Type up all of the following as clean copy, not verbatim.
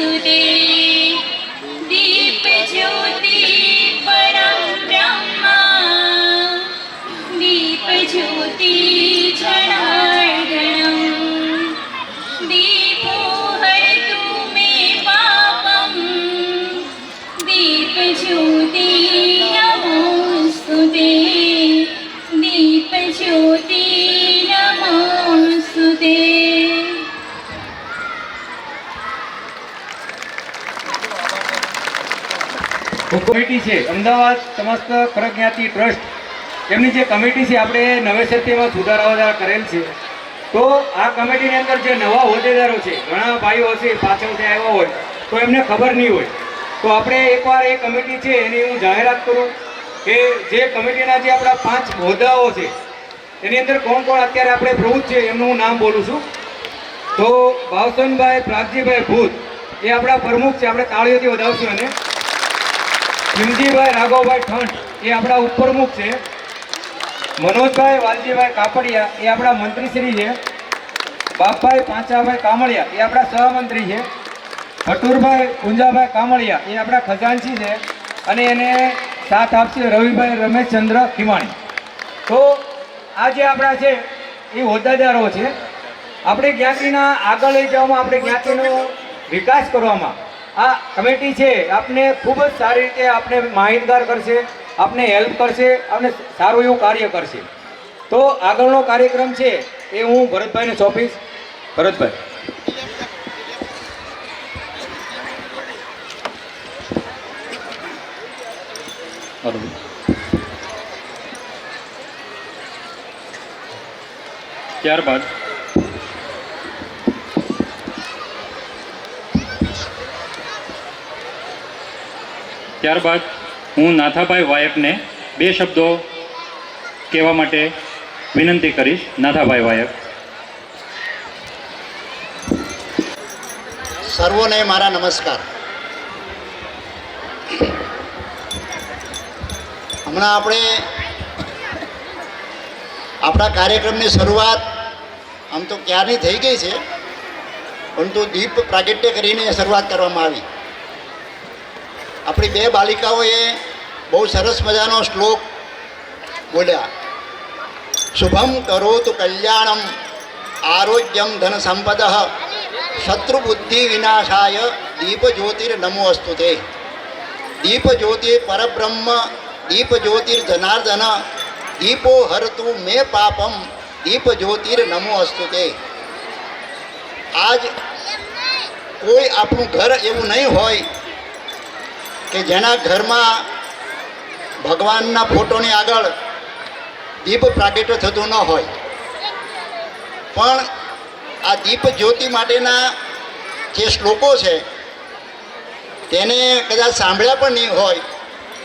सुते दीप ज्योति परम ब्रह्मा दीप ज्योति जनार्दनम दीपो हरतु मे पापम दीप ज्योति नमोस्तुते दीप ज्योति नमोस्तुते। કમિટી છે અમદાવાદ સમસ્ત ખરગ જ્ઞાતિ ટ્રસ્ટ, એમની જે કમિટી છે આપણે નવેસરથી સુધારા કરેલ છે. તો આ કમિટીની અંદર જે નવા હોદ્દેદારો છે, ઘણા ભાઈઓ હશે પાછળથી આવ્યા હોય તો એમને ખબર નહીં હોય, તો આપણે એકવાર એ કમિટી છે એની હું જાહેરાત કરું કે જે કમિટીના જે આપણા 5 હોદ્દાઓ છે એની અંદર કોણ કોણ અત્યારે આપણે પ્રવૃત્ત છે એમનું હું નામ બોલું છું. તો ભાવસનભાઈ પ્રાગજીભાઈ ભૂત એ આપણા પ્રમુખ છે, આપણે તાળીઓથી વધાવશું એને. ભીમજીભાઈ રાઘવભાઈ ઠંડ એ આપણા ઉપપ્રમુખ છે. મનોજભાઈ વાલજીભાઈ કાપડિયા એ આપણા મંત્રીશ્રી છે. બાપભાઈ પાંચાભાઈ કામળિયા એ આપણા સહમંત્રી છે. ભટુરભાઈ ગુંજાભાઈ કામળિયા એ આપણા ખજાનચી છે અને એને સાથ આપશે રવિભાઈ રમેશચંદ્ર ખીમાણી. તો આ જે આપણા છે એ હોદ્દેદારો છે. આપણે જ્ઞાતિના આગળ લઈ જવામાં, આપણે જ્ઞાતિનો વિકાસ કરવામાં આ કમિટી છે આપને ખૂબ જ સારી રીતે આપને માહિતગાર કરશે, આપને હેલ્પ કરશે, આપને સારું એવું કાર્ય કરશે. તો આગળનો કાર્યક્રમ છે એ હું ભરતભાઈને સોંપીશ. ભરતભાઈ. ત્યારબાદ હું નાથાભાઈ વાયકને 2 શબ્દો કહેવા માટે વિનંતી કરીશ. નાથાભાઈ વાયક. સર્વોને મારા નમસ્કાર. હમણાં આપણે આપણા કાર્યક્રમની શરૂઆત આમ તો ક્યારની થઈ ગઈ છે, પરંતુ દીપ પ્રાગટ્ય કરીને શરૂઆત કરવામાં આવી. આપણી 2 બાલિકાઓએ બહુ સરસ મજાનો શ્લોક બોલ્યા. શુભમ કરોતુ કલ્યાણમ આરોગ્યમ ધન સંપદ શત્રુ બુદ્ધિ વિનાશાય દીપ જ્યોતિર નમો અસ્તુ તે. દીપ જ્યોતિર પરબ્રહ્મ દીપ જ્યોતિર જનાર્દન દીપો હરતુ મે પાપમ દીપ જ્યોતિર નમો અસ્તુ તે. આજ કોઈ આપણું ઘર એવું નહીં હોય કે જેના ઘરમાં ભગવાનના ફોટોની આગળ દીપ પ્રાગટ્ય થતું ન હોય, પણ આ દીપ જ્યોતિ માટેના જે શ્લોકો છે તેને કદાચ સાંભળ્યા પણ નહીં હોય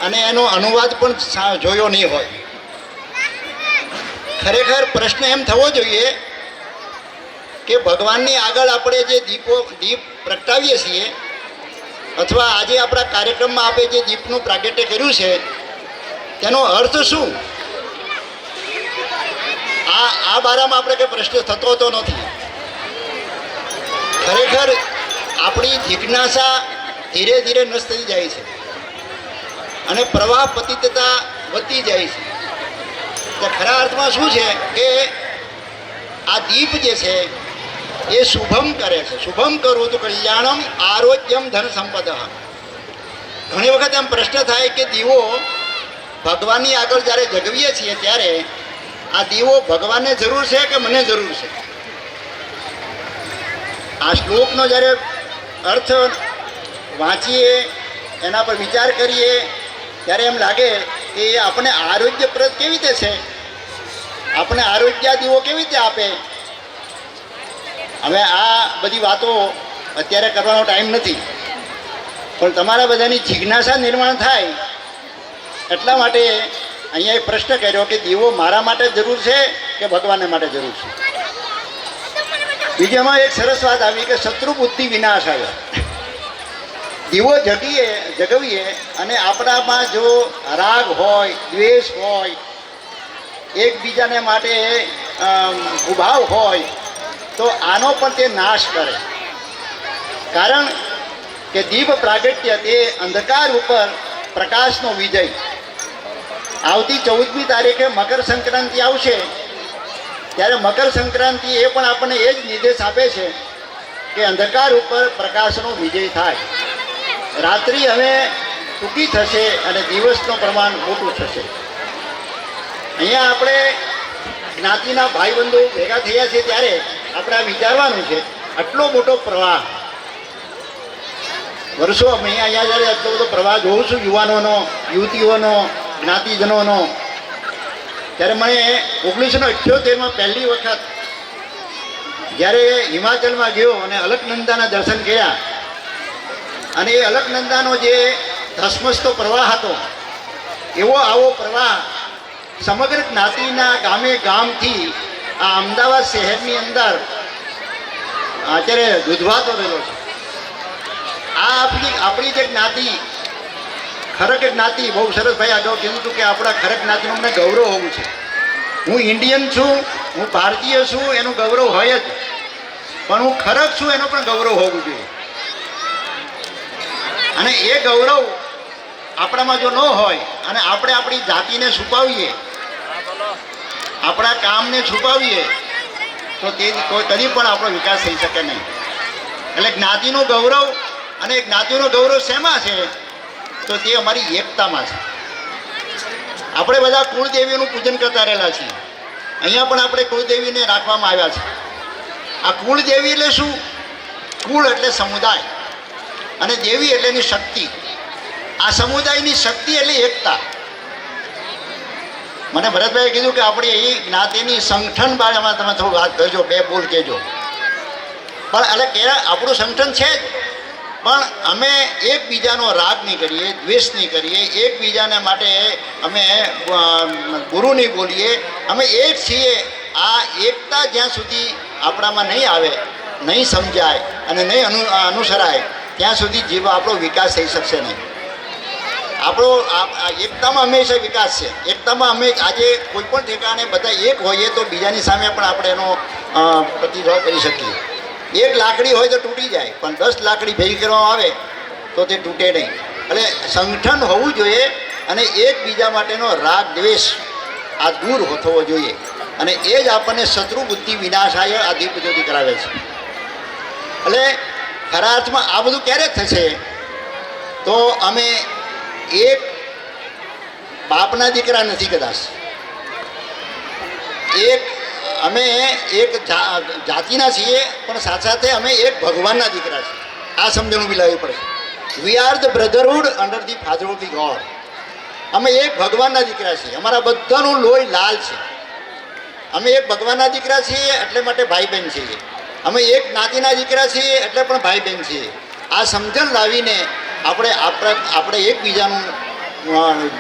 અને એનો અનુવાદ પણ જોયો નહીં હોય. ખરેખર પ્રશ્ન એમ થવો જોઈએ કે ભગવાનની આગળ આપણે જે દીપ પ્રગટાવીએ છીએ અથવા આજે આપણા કાર્યક્રમમાં આપણે જે દીપનું પ્રાગટ્ય કર્યું છે તેનો અર્થ શું? આ બારામાં આપણે કંઈ પ્રશ્ન થતો હોતો નથી. ખરેખર આપણી જિજ્ઞાસા ધીરે ધીરે નષ્ટ થઈ જાય છે અને પ્રવાહ પતિતતા વધતી જાય છે. તો ખરા અર્થમાં શું છે કે આ દીપ જે છે એ શુભમ કરે છે. શુભમ કરવું તો કલ્યાણમ આરોગ્યમ ધન સંપદ. ઘણી વખત એમ પ્રશ્ન થાય કે દીવો ભગવાનની આગળ જ્યારે જગવીએ છીએ ત્યારે આ દીવો ભગવાનને જરૂર છે કે મને જરૂર છે? આ શ્લોકનો જ્યારે અર્થ વાંચીએ, એના પર વિચાર કરીએ ત્યારે એમ લાગે કે એ આપણે આરોગ્યપ્રદ કેવી રીતે છે, આપણે આરોગ્ય દીવો કેવી રીતે આપે. હવે આ બધી વાતો અત્યારે કરવાનો ટાઈમ નથી, પણ તમારા બધાની જિજ્ઞાસા નિર્માણ થાય એટલા માટે અહીંયા એક પ્રશ્ન કર્યો કે દીવો મારા માટે જરૂર છે કે ભગવાનને માટે જરૂર છે. બીજામાં એક સરસ વાત આવી કે શત્રુ બુદ્ધિ વિનાશ આવ્યો. દીવો જગવીએ અને આપણામાં જો રાગ હોય, દ્વેષ હોય, એકબીજાને માટે ઉભાવ હોય તો આનો પણ તે નાશ કરે. કારણ કે દીપ પ્રાગટ્ય તે અંધકાર ઉપર પ્રકાશનો વિજય. આવતી 14મી તારીખે મકર સંક્રાંતિ આવશે, ત્યારે મકર સંક્રાંતિ એ પણ આપણને એ જ નિર્દેશ આપે છે કે અંધકાર ઉપર પ્રકાશનો વિજય થાય. રાત્રિ હવે ટૂંકી થશે અને દિવસનું પ્રમાણ મોટું થશે. અહીંયા આપણે જ્ઞાતિના ભાઈબંધો ભેગા થયા છે ત્યારે આપણે આ વિચારવાનું છે, આટલો મોટો પ્રવાહ વર્ષો મેં અહીંયા જ્યારે આટલો બધો પ્રવાહ જોઉં છું યુવાનોનો, યુવતીઓનો, જ્ઞાતિજનોનો, ત્યારે મને 1978માં પહેલી વખત જ્યારે હિમાચલમાં ગયો અને અલકનંદાના દર્શન કર્યા, અને એ અલકનંદાનો જે ધસમસતો પ્રવાહ હતો, એવો આવો પ્રવાહ સમગ્ર જ્ઞાતિના ગામે ગામથી આ અમદાવાદ શહેરની અંદર અત્યારે દૂધવાતો રહેલો છે. આ આપણી જે જ્ઞાતિ, ખરક જ્ઞાતિ, બહુ સરસ ભાઈ આગળ કીધું હતું કે આપણા ખરક જ્ઞાતિનું અમને ગૌરવ હોવું છે. હું ઇન્ડિયન છું, હું ભારતીય છું, એનું ગૌરવ હોય જ, પણ હું ખરક છું એનું પણ ગૌરવ હોવું જોઈએ. અને એ ગૌરવ આપણામાં જો ન હોય અને આપણે આપણી જાતિને છુપાવીએ, આપણા કામને છુપાવીએ, તો તે કદી પણ આપણો વિકાસ થઈ શકે નહીં. એટલે જ્ઞાતિનું ગૌરવ, અને જ્ઞાતિનું ગૌરવ શેમાં છે? તો તે અમારી એકતામાં છે. આપણે બધા કુળદેવીનું પૂજન કરતા રહેલા છીએ. અહીંયા પણ આપણે કુળદેવીને રાખવામાં આવ્યા છે. આ કુળદેવી એટલે શું? કુળ એટલે સમુદાય, અને દેવી એટલે એની શક્તિ. આ સમુદાયની શક્તિ એટલે એકતા. મને ભરતભાઈએ કીધું કે આપણી એ જ્ઞાતિની સંગઠન બારેમાં તમે થોડું વાત કરજો, બે બોલ કહેજો. પણ એટલે કે આપણું સંગઠન છે જ, પણ અમે એકબીજાનો રાગ નહીં કરીએ, દ્વેષ નહીં કરીએ, એકબીજાને માટે અમે ગુરુ નહીં બોલીએ. અમે એક છીએ. આ એકતા જ્યાં સુધી આપણામાં નહીં આવે, નહીં સમજાય અને નહીં અનુસરાય, ત્યાં સુધી જીવ આપણો વિકાસ થઈ શકશે નહીં. આપણો એકતામાં હંમેશા વિકાસ છે. એકતામાં અમે આજે કોઈ પણ ઠેકાણે બધા એક હોઈએ તો બીજાની સામે પણ આપણે એનો પ્રતિભાવ કરી શકીએ. એક લાકડી હોય તો તૂટી જાય, પણ 10 લાકડી ભેગી કરવામાં આવે તો તે તૂટે નહીં. એટલે સંગઠન હોવું જોઈએ, અને એકબીજા માટેનો રાગ દ્વેષ આ દૂર થવો જોઈએ. અને એ જ આપણને શત્રુ બુદ્ધિ વિનાશાય આ દીપ જ્યોતિ કરાવે છે. એટલે ખરા અર્થમાં આ બધું ક્યારે થશે? તો અમે એક બાપના દીકરા નથી કદાચ, અમે એક જાતિના છીએ, પણ સાથે સાથે અમે એક ભગવાનના દીકરા છીએ. આ સમજણું બી લાવવી પડે. We are the brotherhood under the fatherhood the god. અમે એક ભગવાનના દીકરા છીએ. અમારા બધાનું લોહી લાલ છે. અમે એક ભગવાનના દીકરા છીએ એટલે માટે ભાઈ બહેન છીએ. અમે એક જ્ઞાતિના દીકરા છીએ એટલે પણ ભાઈ બહેન છીએ. આ સમજણ લાવીને આપણે એકબીજાનું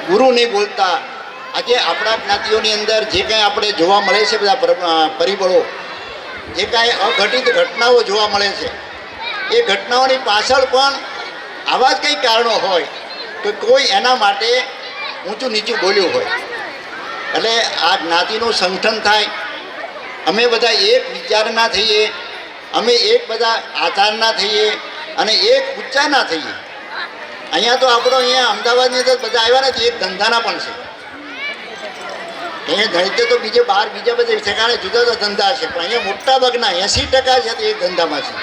ગુરુ નહીં બોલતા. આજે આપણા જ્ઞાતિઓની અંદર જે કાંઈ આપણે જોવા મળે છે, બધા પરિબળો, જે કાંઈ અઘટિત ઘટનાઓ જોવા મળે છે, એ ઘટનાઓની પાછળ પણ આવા જ કંઈ કારણો હોય કે કોઈ એના માટે ઊંચું નીચું બોલ્યું હોય. એટલે આ જ્ઞાતિનું સંગઠન થાય, અમે બધા એક વિચારના થઈએ, અમે એક બધા આચારના થઈએ અને એક ઉચ્ચારના થઈએ. અહીંયા તો આપણો અહીંયા અમદાવાદની અંદર બધા આવ્યા નથી, એક ધંધાના પણ છે. અહીંયા ગણિત તો બીજા બધા ઠેકાણે જુદા જુદા ધંધા છે, પણ અહીંયા મોટા ભાગના 80% છે તે એક ધંધામાં છે.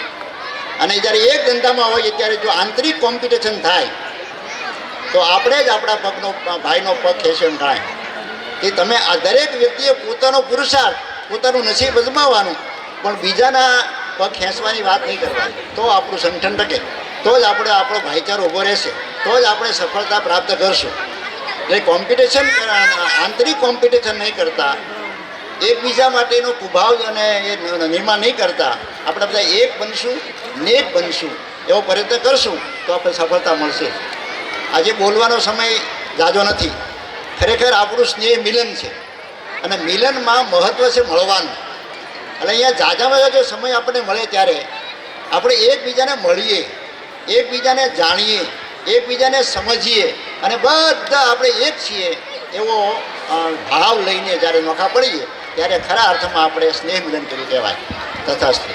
અને જ્યારે એક ધંધામાં હોય ત્યારે જો આંતરિક કોમ્પિટિશન થાય તો આપણે જ આપણા પગનો ભાઈનો પગ ખેંચે એમ ગણાય. કે તમે આ દરેક વ્યક્તિએ પોતાનો પુરુષાર્થ, પોતાનું નસીબ અજમાવવાનું, પણ બીજાના પગ ખેંચવાની વાત નહીં કરવાની. તો આપણું સંગઠન ટકે, તો જ આપણો ભાઈચારો ઊભો રહેશે, તો જ આપણે સફળતા પ્રાપ્ત કરશું. એટલે કોમ્પિટિશન, આંતરિક કોમ્પિટિશન નહીં કરતા, એકબીજા માટેનો કુભાવ અને એ નિર્માણ નહીં કરતા, આપણે બધા એક બનશું, નેક બનશું, એવો પ્રયત્ન કરશું તો આપણે સફળતા મળશે. આજે બોલવાનો સમય ઝાઝો નથી. ખરેખર આપણું સ્નેહ મિલન છે, અને મિલનમાં મહત્ત્વ છે મળવાનું. એટલે અહીંયા ઝાઝામાં ઝાઝો સમય આપણને મળે ત્યારે આપણે એકબીજાને મળીએ, એકબીજાને જાણીએ, એકબીજાને સમજીએ, અને બધા આપણે એક છીએ એવો ભાવ લઈને જ્યારે નોખા પડીએ ત્યારે ખરા અર્થમાં આપણે સ્નેહ મિલન કર્યું કહેવાય. તથાસ્તુ.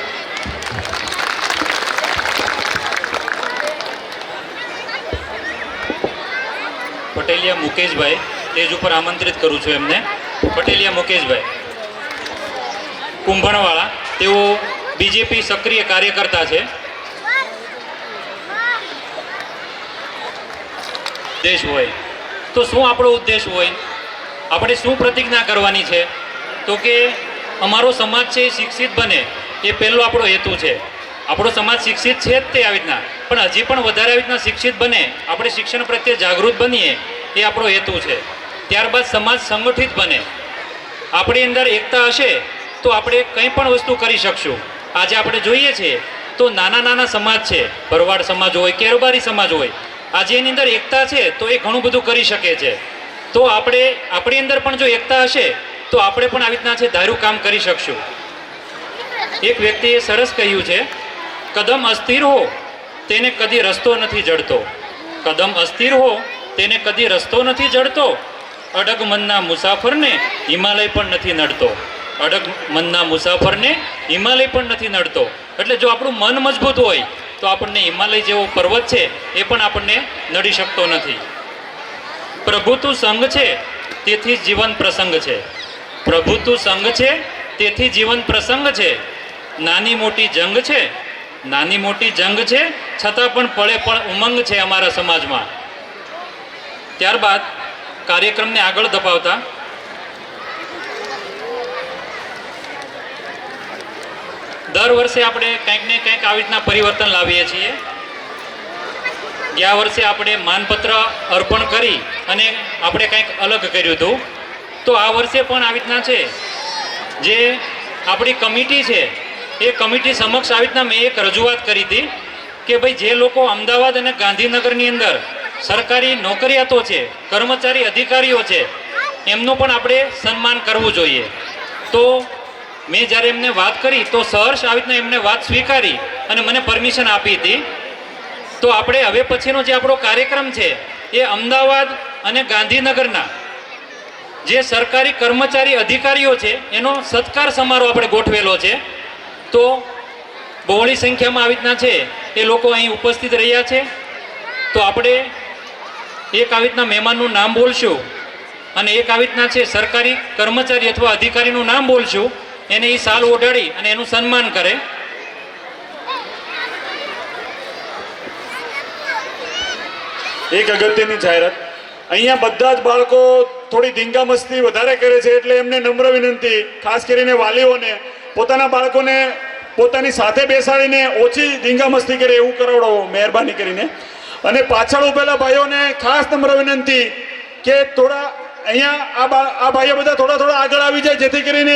પટેલિયા મુકેશભાઈ સ્ટેજ ઉપર આમંત્રિત કરું છું એમને. પટેલિયા મુકેશભાઈ કુંભણવાળા, તેઓ બીજેપી સક્રિય કાર્યકર્તા છે. ઉદ્દેશ હોય તો શું આપણો ઉદ્દેશ હોય, આપણે શું પ્રતિજ્ઞા કરવાની છે? તો કે અમારો સમાજ છે એ શિક્ષિત બને, એ પહેલો આપણો હેતુ છે. આપણો સમાજ શિક્ષિત છે જ તે આવી રીતના, પણ હજી પણ વધારે આવી રીતના શિક્ષિત બને, આપણે શિક્ષણ પ્રત્યે જાગૃત બનીએ, એ આપણો હેતુ છે. ત્યારબાદ સમાજ સંગઠિત બને. આપણી અંદર એકતા હશે તો આપણે કંઈ પણ વસ્તુ કરી શકશું. આજે આપણે જોઈએ છીએ તો નાના નાના સમાજ છે, ભરવાડ સમાજ હોય કે રબારી સમાજ હોય, આજે એની અંદર એકતા છે તો એ ઘણું બધું કરી શકે છે. તો આપણી અંદર પણ જો એકતા હશે તો આપણે પણ આવી રીતના છે ધાર્યું કામ કરી શકશું. એક વ્યક્તિએ સરસ કહ્યું છે, કદમ અસ્થિર હો તેને કદી રસ્તો નથી જડતો. કદમ અસ્થિર હો તેને કદી રસ્તો નથી જડતો. અડગ મનના મુસાફરને હિમાલય પણ નથી નડતો. અડગ મનના મુસાફરને હિમાલય પણ નથી નડતો. એટલે જો આપણું મન મજબૂત હોય તો આપણને હિમાલય જેવો પર્વત છે એ પણ આપણને નડી શકતો નથી. પ્રભુ તું સંગ છે તેથી જીવન પ્રસંગ છે. પ્રભુ તું સંગ છે તેથી જીવન પ્રસંગ છે. નાની મોટી જંગ છે, નાની મોટી જંગ છે, છતાં પણ પળે પણ ઉમંગ છે અમારા સમાજમાં. ત્યારબાદ કાર્યક્રમને આગળ ધપાવતા દર વર્ષે આપણે કંઈક ને કંઈક આવી રીતના પરિવર્તન લાવીએ છીએ. ગયા વર્ષે આપણે માનપત્ર અર્પણ કરી અને આપણે કંઈક અલગ કર્યું હતું. તો આ વર્ષે પણ આવી રીતના છે, જે આપણી કમિટી છે એ કમિટી સમક્ષ આવી રીતના મેં એક રજૂઆત કરી હતી કે ભાઈ જે લોકો અમદાવાદ અને ગાંધીનગરની અંદર સરકારી નોકરિયાતો છે, કર્મચારી અધિકારીઓ છે, એમનું પણ આપણે સન્માન કરવું જોઈએ. તો મેં જ્યારે એમને વાત કરી તો સહર્ષ આવી રીતના એમને વાત સ્વીકારી અને મને પરમિશન આપી હતી. તો આપણે હવે પછીનો જે આપણો કાર્યક્રમ છે એ અમદાવાદ અને ગાંધીનગરના જે સરકારી કર્મચારી અધિકારીઓ છે એનો સત્કાર સમારોહ આપણે ગોઠવેલો છે. તો બહોળી સંખ્યામાં આવી રીતના છે એ લોકો અહીં ઉપસ્થિત રહ્યા છે. તો આપણે એક આવી રીતના મહેમાનનું નામ બોલશું અને એક આવી રીતના છે સરકારી કર્મચારી અથવા અધિકારીનું નામ બોલશું, એને એ શાલ ઓઢાડી અને એનું સન્માન કરે. એક અગત્યની જાહેરાત, અહીંયા બધા જ બાળકો થોડી ધીંગા મસ્તી વધારે કરે છે, એટલે એમને નમ્ર વિનંતી, ખાસ કરીને વાલીઓને પોતાના બાળકોને પોતાની સાથે બેસાડીને ઓછી ધીંગા મસ્તી કરે એવું કરાવડો મહેરબાની કરીને. અને પાછળ ઉભેલા ભાઈઓને ખાસ નમ્ર વિનંતી કે થોડા અહીંયા આ ભાઈઓ બધા થોડા આગળ આવી જાય, જેથી કરીને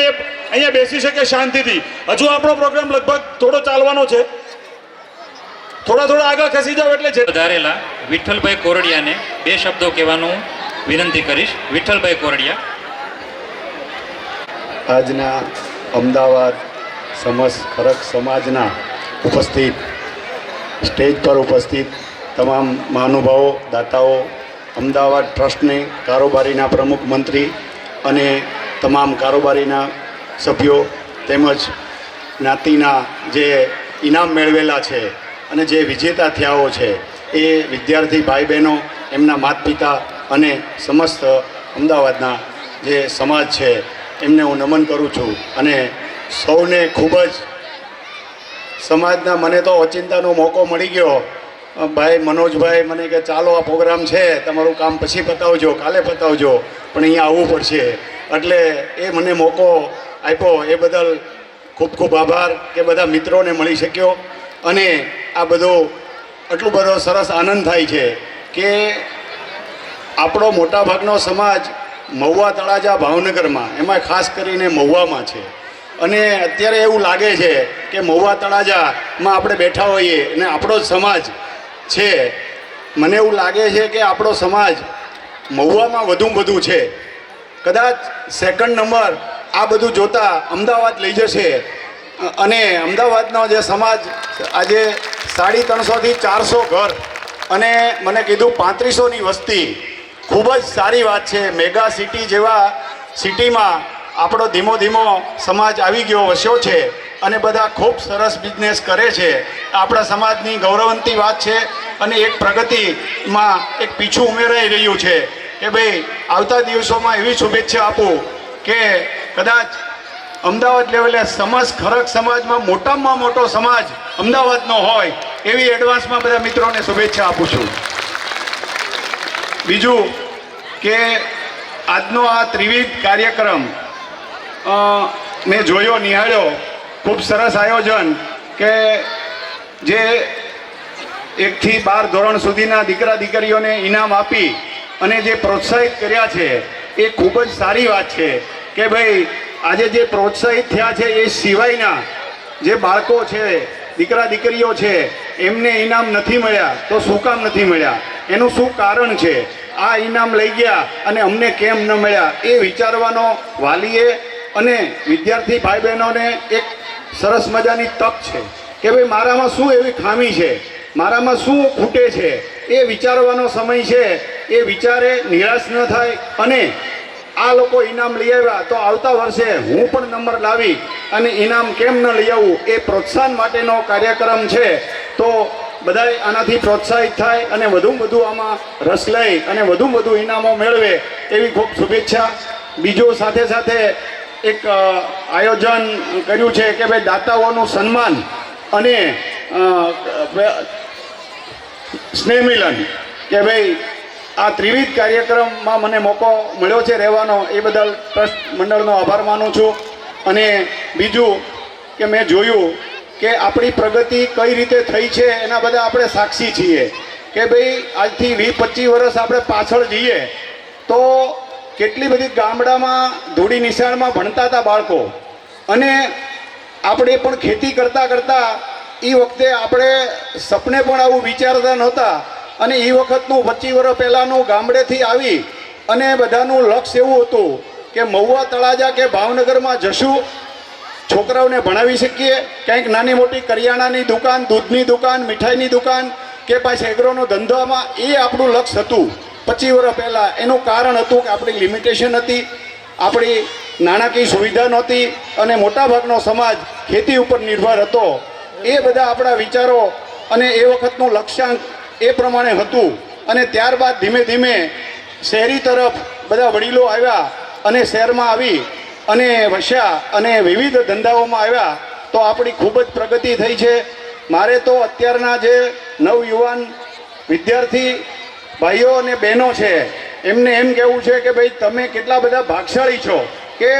અહીંયા બેસી શકે શાંતિથી. હજુ આપણો પ્રોગ્રામ લગભગ થોડો ચાલવાનો છે, થોડા આગળ ખસી જાવ એટલે વધારેલા વિઠ્ઠલભાઈ કોરડિયાને બે શબ્દો કહેવાનું વિનંતી કરીશ. વિઠ્ઠલભાઈ કોરડિયા. આજના અમદાવાદ સમસ્ત ખરક સમાજના ઉપસ્થિત, સ્ટેજ પર ઉપસ્થિત તમામ મહાનુભાવો, દાતાઓ, અમદાવાદ ટ્રસ્ટની કારોબારીના પ્રમુખ મંત્રી અને તમામ કારોબારીના સભ્યો તેમજ જ્ઞાતિના જે ઇનામ મેળવેલા છે અને જે વિજેતા થયાઓ છે એ વિદ્યાર્થી ભાઈ બહેનો, એમના માતા પિતા અને સમસ્ત અમદાવાદના જે સમાજ છે એમને હું નમન કરું છું. અને સૌને ખૂબ જ સમાજના, મને તો ઓચિંતાનો મોકો મળી ગયો. ભાઈ મનોજભાઈ મને કે ચાલો આ પ્રોગ્રામ છે, તમારું કામ પછી પતાવજો, કાલે પતાવજો, પણ અહીંયા આવવું પડશે. એટલે એ મને મોકો આપ્યો એ બદલ ખૂબ ખૂબ આભાર કે બધા મિત્રોને મળી શક્યો. અને આ બધો આટલું બધો સરસ આનંદ થાય છે કે આપણો મોટાભાગનો સમાજ મહુવા તળાજા ભાવનગરમાં, એમાં ખાસ કરીને મહુવામાં છે. અને અત્યારે એવું લાગે છે કે મહુવા તળાજામાં આપણે બેઠા હોઈએ અને આપણો જ સમાજ છે. મને એવું લાગે છે કે આપણો સમાજ મહુવામાં વધુ છે. કદાચ સેકન્ડ નંબર આ બધું જોતાં અમદાવાદ લઈ જશે. અને અમદાવાદનો જે સમાજ આજે 350થી 400 ઘર અને મને કીધું 3500ની વસ્તી, ખૂબ જ સારી વાત છે. મેગા સિટી જેવા સિટીમાં આપણો ધીમો સમાજ આવી ગયો, વસ્યો છે અને બધા ખૂબ સરસ બિઝનેસ કરે છે. આપણા સમાજની ગૌરવંતી વાત છે અને એક પ્રગતિમાં એક પીછું ઉમેરાઈ રહ્યું છે. કે ભાઈ આવતા દિવસોમાં એવી શુભેચ્છા આપું કે કદાચ અમદાવાદ લેવલે ખરક સમાજમાં મોટામાં મોટો સમાજ અમદાવાદનો હોય એવી એડવાન્સમાં બધા મિત્રોને શુભેચ્છા આપું છું. બીજું કે આજનો આ ત્રિવિધ કાર્યક્રમ મેં જોયો, નિહાળ્યો, ખૂબ સરસ આયોજન કે જે 1 થી 12 ધોરણ સુધીના દીકરા દીકરીઓને ઇનામ આપી અને જે પ્રોત્સાહિત કર્યા છે એ ખૂબ જ સારી વાત છે કે ભાઈ આજે જે પ્રોત્સાહિત થયા છે એ સિવાયના જે બાળકો છે, દીકરા દીકરીઓ છે, એમને ઇનામ નથી મળ્યા તો શું કામ નથી મળ્યા, એનું શું કારણ છે, આ ઇનામ લઈ ગયા અને અમને કેમ ન મળ્યા, એ વિચારવાનો વાલીએ અને વિદ્યાર્થી ભાઈ બહેનોને એક સરસ મજાની તક છે કે ભાઈ મારામાં શું એવી ખામી છે, મારામાં શું ખૂટે છે, એ વિચારવાનો સમય છે. એ વિચારે નિરાશ ન થાય અને આ લોકો ઇનામ લઈ આવ્યા તો આવતા વર્ષે હું પણ નંબર લાવી અને ઇનામ કેમ ન લઈ આવું, એ પ્રોત્સાહન માટેનો કાર્યક્રમ છે. તો બધાય આનાથી પ્રોત્સાહિત થાય અને વધુમાં વધુ આમાં રસ લઈ અને વધુમાં વધુ ઇનામો મેળવે એવી ખૂબ શુભેચ્છા. બીજું સાથે સાથે એક આયોજન કર્યું છે કે ભાઈ દાતાઓનું સન્માન અને સ્નેહ મિલન, કે ભાઈ આ ત્રિવિધ કાર્યક્રમમાં મને મોકો મળ્યો છે રહેવાનો, એ બદલ ટ્રસ્ટ મંડળનો આભાર માનું છું. અને બીજું કે મેં જોયું કે આપણી પ્રગતિ કઈ રીતે થઈ છે એના બધા આપણે સાક્ષી છીએ કે ભાઈ આજથી 20-25 વર્ષ આપણે પાછળ જઈએ તો કેટલી બધી ગામડામાં ધૂળી નિશાળમાં ભણતા હતા બાળકો, અને આપણે પણ ખેતી કરતાં કરતાં એ વખતે આપણે સપને પણ આવું વિચારતા નહોતા. અને એ વખતનું 25 વર્ષ પહેલાંનું ગામડેથી આવી અને બધાનું લક્ષ્ય એવું હતું કે મહુવા, તળાજા કે ભાવનગરમાં જશું, છોકરાઓને ભણાવી શકીએ, કંઈક નાની મોટી કરિયાણાની દુકાન, દૂધની દુકાન, મીઠાઈની દુકાન કે પાછી એગ્રોનો ધંધામાં, એ આપણું લક્ષ્ય હતું 25 વર્ષ પહેલાં. એનું કારણ હતું કે આપણી લિમિટેશન હતી, આપણી નાણાકીય સુવિધા નહોતી અને મોટાભાગનો સમાજ ખેતી ઉપર નિર્ભર હતો. એ બધા આપણા વિચારો અને એ વખતનું લક્ષ્યાંક એ પ્રમાણે હતું. અને ત્યારબાદ ધીમે ધીમે શહેરી તરફ બધા વડીલો આવ્યા અને શહેરમાં આવી અને વસ્યા અને વિવિધ ધંધાઓમાં આવ્યા તો આપણી ખૂબ જ પ્રગતિ થઈ છે. મારે તો અત્યારના જે નવયુવાન વિદ્યાર્થી ભાઈઓ અને બહેનો છે એમને એમ કહેવું છે કે ભાઈ તમે કેટલા બધા ભાગશાળી છો કે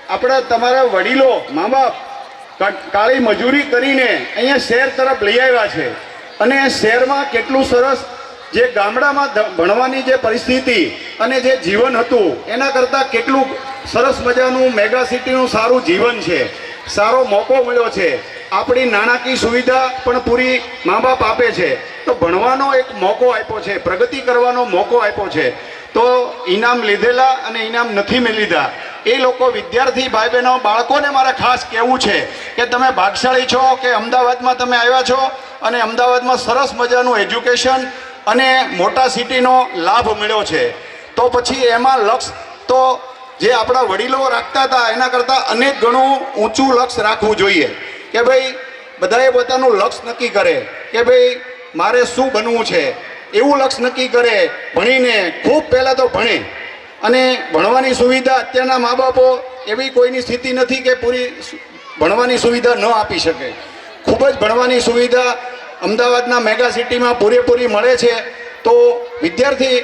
આપણા તમારા વડીલો મા બાપ કાળી મજૂરી કરીને અહીંયા શહેર તરફ લઈ આવ્યા છે. અને શહેરમાં કેટલું સરસ જે ગામડામાં ભણવાની જે પરિસ્થિતિ અને જે જીવન હતું એના કરતાં કેટલું સરસ મજાનું મેગા સિટીનું સારું જીવન છે, સારો મોકો મળ્યો છે. આપણી નાણાકીય સુવિધા પણ પૂરી મા બાપ આપે છે. તો ભણવાનો એક મોકો આપ્યો છે, પ્રગતિ કરવાનો મોકો આપ્યો છે. તો ઇનામ લીધેલા અને ઇનામ નથી મેં લીધા એ લોકો વિદ્યાર્થી ભાઈ બહેનો બાળકોને મારે ખાસ કહેવું છે કે તમે ભાગશાળી છો કે અમદાવાદમાં તમે આવ્યા છો અને અમદાવાદમાં સરસ મજાનું એજ્યુકેશન અને મોટા સિટીનો લાભ મળ્યો છે. તો પછી એમાં લક્ષ્ય તો જે આપણા વડીલો રાખતા હતા એના કરતાં અનેક ગણું ઊંચું લક્ષ્ય રાખવું જોઈએ કે ભાઈ બધાએ પોતાનું લક્ષ્ય નક્કી કરે કે ભાઈ મારે શું બનવું છે. એવું લક્ષ્ય નક્કી કરે, ભણીને ખૂબ પહેલાં તો ભણે. અને ભણવાની સુવિધા અત્યારના મા બાપો એવી કોઈની સ્થિતિ નથી કે પૂરી ભણવાની સુવિધા ન આપી શકે. ખૂબ જ ભણવાની સુવિધા અમદાવાદના મેગા સિટીમાં પૂરેપૂરી મળે છે. તો વિદ્યાર્થી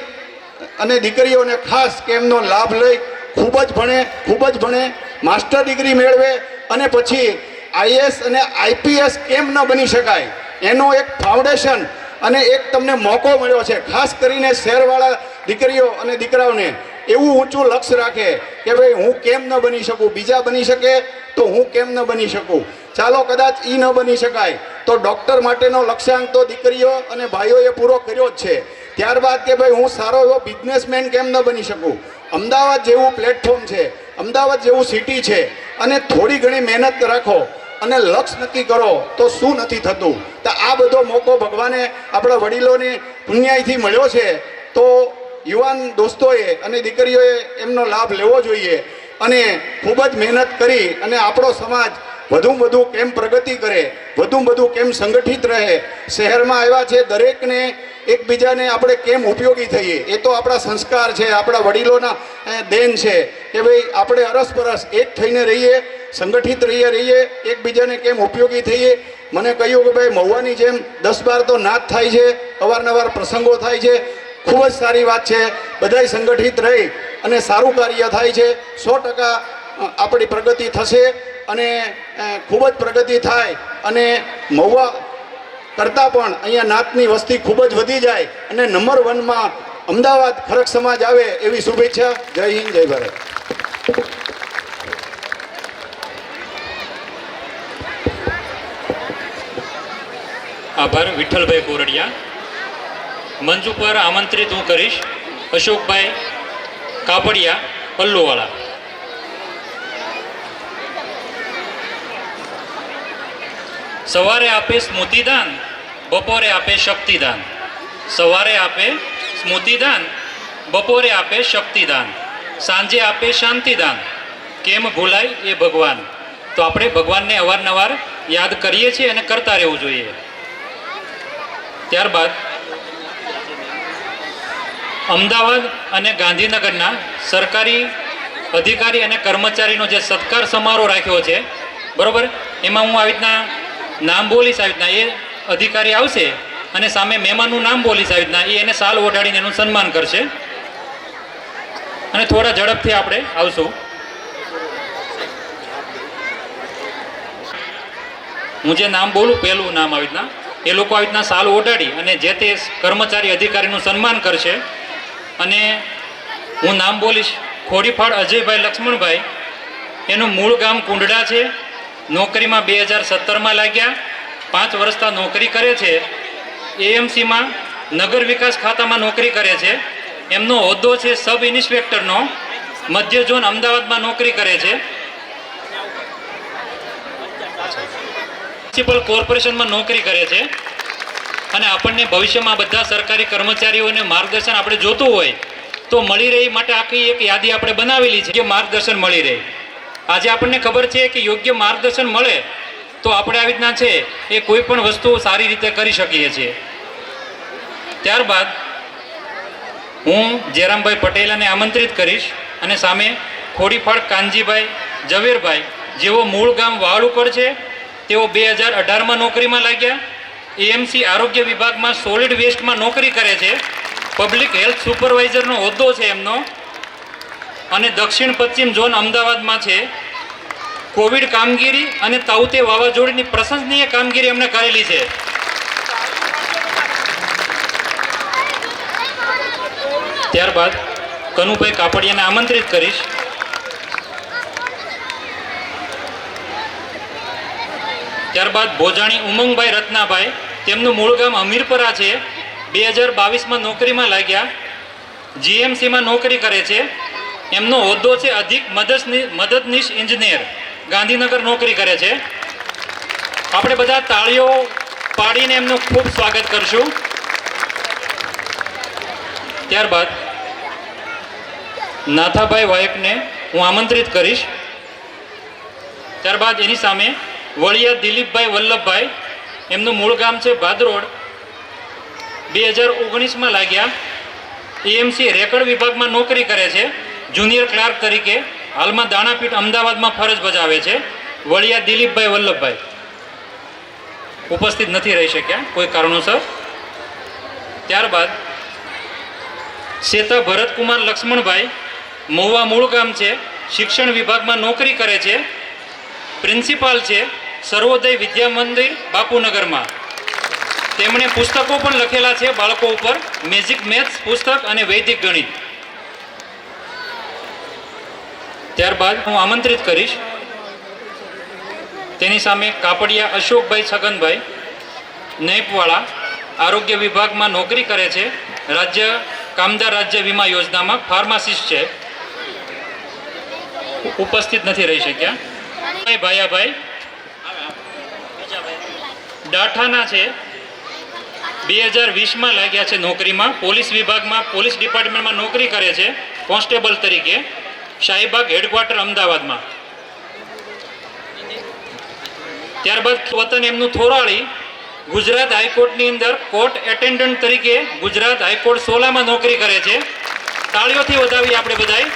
અને દીકરીઓને ખાસ કે એમનો લાભ લઈ ખૂબ જ ભણે, માસ્ટર ડિગ્રી મેળવે અને પછી આઈએએસ અને આઈપીએસ કેમ ન બની શકાય એનો એક ફાઉન્ડેશન અને એક તમને મોકો મળ્યો છે. ખાસ કરીને શહેરવાળા દીકરીઓ અને દીકરાઓને એવું ઊંચું લક્ષ્ય રાખે કે ભાઈ હું કેમ ન બની શકું, બીજા બની શકે તો હું કેમ ન બની શકું. ચાલો કદાચ એ ન બની શકાય તો ડૉક્ટર માટેનો લક્ષ્યાંક તો દીકરીઓ અને ભાઈઓએ પૂરો કર્યો જ છે. ત્યારબાદ કે ભાઈ હું સારો એવો બિઝનેસમેન કેમ ન બની શકું. અમદાવાદ જેવું પ્લેટફોર્મ છે, અમદાવાદ જેવું સિટી છે અને થોડી ઘણી મહેનત રાખો અને લક્ષ્ય નક્કી કરો તો શું નથી થતું. તો આ બધો મોકો ભગવાને આપણા વડીલોને પુણ્યાયથી મળ્યો છે. તો યુવાન દોસ્તોએ અને દીકરીઓએ એમનો લાભ લેવો જોઈએ અને ખૂબ જ મહેનત કરી અને આપણો સમાજ વધુમાં વધુ કેમ પ્રગતિ કરે, વધુમાં વધુ કેમ સંગઠિત રહે, શહેરમાં આવ્યા છે દરેકને એકબીજાને આપણે કેમ ઉપયોગી થઈએ. એ તો આપણા સંસ્કાર છે, આપણા વડીલોના દેન છે કે ભાઈ આપણે અરસપરસ એક થઈને રહીએ, સંગઠિત રહીએ, એકબીજાને કેમ ઉપયોગી થઈએ. મને કહ્યું કે ભાઈ મહુવાની જેમ 10-12 તો નાત થાય છે, અવારનવાર પ્રસંગો થાય છે, ખૂબ જ સારી વાત છે. બધાય સંગઠિત રહી અને સારું કાર્ય થાય છે. 100% આપણી પ્રગતિ થશે અને ખૂબ જ પ્રગતિ થાય અને મહુવા કરતાં પણ અહીંયા નાતની વસ્તી ખૂબ જ વધી જાય અને નંબર 1માં અમદાવાદ ખરક સમાજ આવે એવી શુભેચ્છા. જય હિન્દ, જય ભારત. આભાર વિઠ્ઠલભાઈ કોરડિયા. મંચ ઉપર આમંત્રિત હું કરીશ અશોકભાઈ કાપડિયા પલ્લુવાળા. સવારે આપે સ્મૃતિદાન, બપોરે આપે શક્તિદાન. સવારે આપે સ્મૃતિદાન, બપોરે આપે શક્તિદાન, સાંજે આપે શાંતિદાન. કેમ ભૂલાય એ ભગવાન. તો આપણે ભગવાનને અવારનવાર યાદ કરીએ છીએ અને કરતા રહેવું જોઈએ. ત્યારબાદ અમદાવાદ અને ગાંધીનગરના સરકારી અધિકારી અને કર્મચારીનો જે સત્કાર સમારોહ રાખ્યો છે, બરાબર, એમાં હું આવી રીતના નામ બોલીશ, આવી રીતના એ અધિકારી આવશે અને સામે મહેમાનનું નામ બોલીશ, આવી રીતના એ એને શાલ ઓઢાડીને એનું સન્માન કરશે. અને થોડા ઝડપથી આપણે આવશું. હું જે નામ બોલું, પહેલું નામ આવી રીતના એ લોકો આવી રીતના શાલ ઓઢાડી અને જે તે કર્મચારી અધિકારીનું સન્માન કરશે. અને હું નામ બોલીશ. ખોડીફાળ અજયભાઈ લક્ષ્મણભાઈ. એનું મૂળ ગામ કુંડડા છે. નોકરીમાં 2017માં લાગ્યા. 5 વર્ષથી નોકરી કરે છે. એએમસીમાં નગર વિકાસ ખાતામાં નોકરી કરે છે. એમનો હોદ્દો છે સબ ઇન્સ્પેક્ટરનો. મધ્ય ઝોન અમદાવાદમાં નોકરી કરે છે. મ્યુનિસિપલ કોર્પોરેશનમાં નોકરી કરે છે. અને આપણને ભવિષ્યમાં બધા સરકારી કર્મચારીઓને માર્ગદર્શન આપણે જોતું હોય તો મળી રહે માટે આખી એક યાદી આપણે બનાવેલી છે કે માર્ગદર્શન મળી રહે. આજે આપણને ખબર છે કે યોગ્ય માર્ગદર્શન મળે તો આપણે આવી રીતના છે એ કોઈ પણ વસ્તુ સારી રીતે કરી શકીએ છીએ. ત્યારબાદ હું જયરામભાઈ પટેલને આમંત્રિત કરીશ અને સામે ખોડીફાળ કાનજીભાઈ ઝવેરભાઈ, જેઓ મૂળ ગામ વાળુકડ છે. તેઓ 2018માં નોકરીમાં લાગ્યા. એએમસી આરોગ્ય વિભાગમાં સોલિડ વેસ્ટમાં નોકરી કરે છે. પબ્લિક હેલ્થ સુપરવાઇઝરનો હોદ્દો છે એમનો. અને દક્ષિણ પશ્ચિમ ઝોન અમદાવાદમાં છે. કોવિડ કામગીરી અને તાઉતે વાવાઝોડાની પ્રશંસનીય કામગીરી એમણે કરેલી છે. ત્યારબાદ કનુભાઈ કાપડિયાને આમંત્રિત કરીશ. ત્યારબાદ ભોજાણી ઉમંગભાઈ રત્નાભાઈ. તેમનું મૂળ ગામ અમીરપરા છે. 2022માં નોકરીમાં લાગ્યા. જીએમસીમાં નોકરી કરે છે. એમનો હોદ્દો છે અધિક મદદનીશ ઇન્જિનિયર. ગાંધીનગર નોકરી કરે છે. આપણે બધા તાળીઓ પાડીને એમનું ખૂબ સ્વાગત કરશું. ત્યારબાદ નાથાભાઈ વાયકને હું આમંત્રિત કરીશ. ત્યારબાદ એની સામે વળિયા દિલીપભાઈ વલ્લભભાઈ. એમનું મૂળ ગામ છે ભાદરોડ. 2019માં લાગ્યા. એએમસી રેકર્ડ વિભાગમાં નોકરી કરે છે. જુનિયર ક્લાર્ક તરીકે હાલમાં દાણાપીઠ અમદાવાદમાં ફરજ બજાવે છે. વળિયા દિલીપભાઈ વલ્લભભાઈ ઉપસ્થિત નથી રહી શક્યા કોઈ કારણોસર. ત્યારબાદ શેતા ભરતકુમાર લક્ષ્મણભાઈ. મહુવા મૂળ ગામ છે. શિક્ષણ વિભાગમાં નોકરી કરે છે. પ્રિન્સિપાલ છે સર્વોદય વિદ્યા મંદિર બાપુનગરમાં. તેમણે પુસ્તકો પણ લખેલા છે બાળકો ઉપર, મેજિક મેથ્સ પુસ્તક અને વૈદિક ગણિત. ત્યારબાદ હું આમંત્રિત કરીશ તેની સામે કાપડિયા અશોકભાઈ છગનભાઈ. નેપવાળા આરોગ્ય વિભાગમાં નોકરી કરે છે. કામદાર રાજ્ય વીમા યોજનામાં ફાર્માસિસ્ટ છે. ઉપસ્થિત નથી રહી શક્યા. ભાયાભાઈ ડાઠાના છે. 2020માં લાગ્યા છે નોકરીમાં. પોલીસ વિભાગમાં પોલીસ ડિપાર્ટમેન્ટમાં નોકરી કરે છે કોન્સ્ટેબલ તરીકે. શાહીબાગ હેડક્વાર્ટર અમદાવાદમાં. ત્યારબાદ વતન એમનું થોરાળી ગુજરાત હાઈકોર્ટની અંદર કોર્ટ એટેન્ડન્ટ તરીકે ગુજરાત હાઈકોર્ટ સોલામાં નોકરી કરે છે. તાળીઓથી વધાવીએ આપણે બધાય.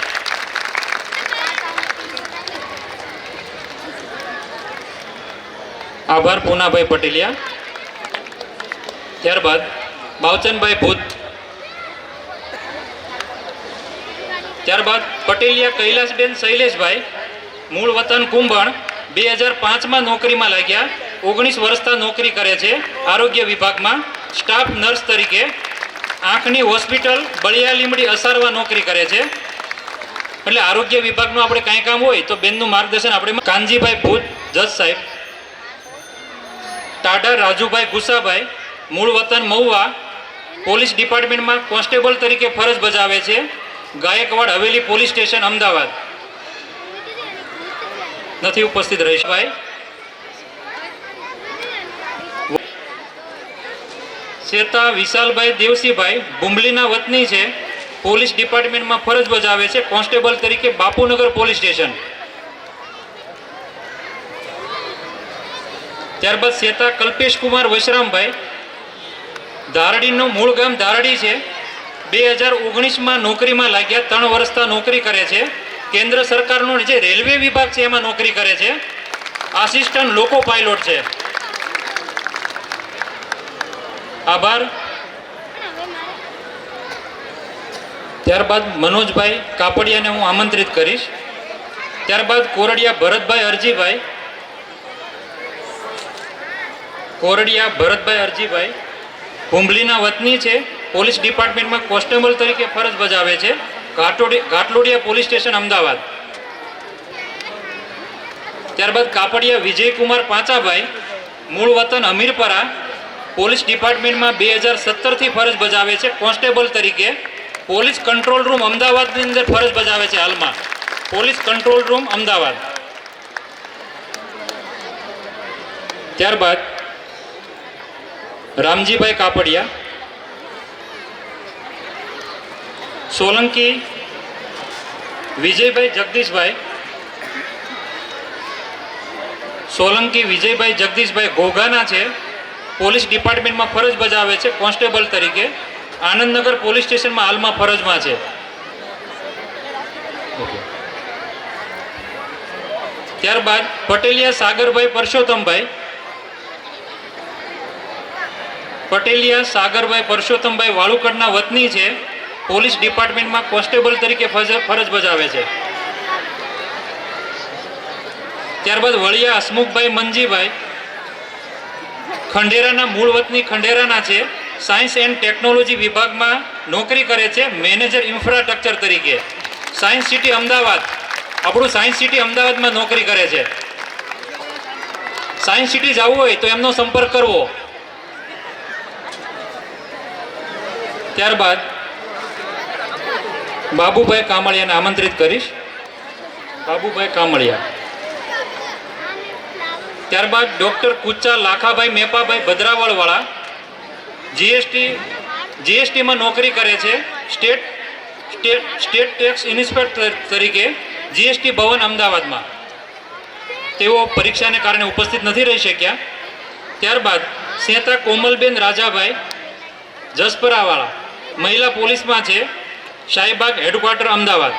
આભાર પૂનાભાઈ પટેલિયા. ત્યારબાદ બાવચનભાઈ ભૂત. ત્યારબાદ પટેલિયા કૈલાસબેન શૈલેષભાઈ, મૂળ વતન કુંભણ, 2005માં નોકરીમાં લાગ્યા. 19 વર્ષથી નોકરી કરે છે આરોગ્ય વિભાગમાં સ્ટાફ નર્સ તરીકે. આંખની હોસ્પિટલ બળિયા લીમડી અસારવા નોકરી કરે છે. એટલે આરોગ્ય વિભાગનું આપણે કાંઈ કામ હોય તો બેનનું માર્ગદર્શન આપણે. કાનજીભાઈ ભૂત જજ સાહેબ. ટાઢા રાજુભાઈ ગુસાભાઈ, મૂળ વતન મહુવા, પોલીસ ડિપાર્ટમેન્ટમાં કોન્સ્ટેબલ તરીકે ફરજ બજાવે છે. Gaikwad Haveli police station Ahmedabad. નથી ઉપસ્થિત રહીશ ભાઈ. શેતા વિશાલભાઈ દેવસીભાઈ, બુંબલીના વતની છે, પોલીસ ડિપાર્ટમેન્ટમાં ફરજ બજાવે છે કોન્સ્ટેબલ તરીકે બાપુનગર પોલીસ સ્ટેશન. ત્યારબાદ શેતા કલ્પેશ કુમાર વશરામભાઈ, ધારડીનું મૂળ ગામ ધારડી છે, 2019માં નોકરીમાં લાગ્યા. 3 વર્ષથી નોકરી કરે છે. કેન્દ્ર સરકારનો જે રેલવે વિભાગ છે એમાં નોકરી કરે છે. આસિસ્ટન્ટ લોકો પાયલોટ છે. આભાર. ત્યારબાદ મનોજભાઈ કાપડિયાને હું આમંત્રિત કરીશ. ત્યારબાદ કોરડિયા ભરતભાઈ અરજીભાઈ. કોરડિયા ભરતભાઈ અરજીભાઈ હુંબલીના વતની છે, પોલીસ ડિપાર્ટમેન્ટમાં કોન્સ્ટેબલ તરીકે ફરજ બજાવે છે. ઘાટલોડિયા પોલીસ સ્ટેશન અમદાવાદ. ત્યારબાદ કાપડિયા વિજયકુમાર પાંચાભાઈ, મૂળ વતન અમીરપરા, પોલીસ ડિપાર્ટમેન્ટમાં 2017થી ફરજ બજાવે છે કોન્સ્ટેબલ તરીકે. પોલીસ કંટ્રોલ રૂમ અમદાવાદની અંદર ફરજ બજાવે છે હાલમાં. Police control room Ahmedabad. ત્યારબાદ રામજીભાઈ કાપડિયા. સોલંકી વિજયભાઈ જગદીશભાઈ. સોલંકી વિજયભાઈ જગદીશભાઈ ઘોઘાના છે, પોલીસ ડિપાર્ટમેન્ટમાં ફરજ બજાવે છે કોન્સ્ટેબલ તરીકે. આનંદનગર પોલીસ સ્ટેશનમાં હાલમાં ફરજમાં છે. ત્યારબાદ પટેલિયા સાગરભાઈ પરસોત્તમભાઈ. પટેલિયા સાગરભાઈ પરસોત્તમભાઈ વાળુકડના વતની છે, પોલીસ ડિપાર્ટમેન્ટમાં કોન્સ્ટેબલ તરીકે ફરજ બજાવે છે. ત્યારબાદ વળિયા હસમુખભાઈ મંજીભાઈ, ખંડેરાના મૂળ વતની ખંડેરાના છે, સાયન્સ એન્ડ ટેકનોલોજી વિભાગમાં નોકરી કરે છે મેનેજર ઇન્ફ્રાસ્ટ્રક્ચર તરીકે. સાયન્સ સિટી અમદાવાદ, આપણું સાયન્સ સિટી અમદાવાદમાં નોકરી કરે છે. સાયન્સ સિટી જવું હોય તો એમનો સંપર્ક કરવો. ત્યારબાદ બાબુભાઈ કામળિયાને આમંત્રિત કરીશ. બાબુભાઈ કામળિયા. ત્યારબાદ ડૉક્ટર કુચ્ચા લાખાભાઈ મેપાભાઈ ભદ્રાવળવાળા, જીએસટીમાં નોકરી કરે છે, સ્ટેટ ટેક્સ ઇન્સ્પેક્ટર તરીકે, જીએસટી ભવન અમદાવાદમાં. તેઓ પરીક્ષાને કારણે ઉપસ્થિત નથી રહી શક્યા. ત્યારબાદ શેતા કોમલબેન રાજાભાઈ જસપરાવાળા, મહિલા પોલીસમાં છે, શાહીબાગ હેડક્વાર્ટર અમદાવાદ.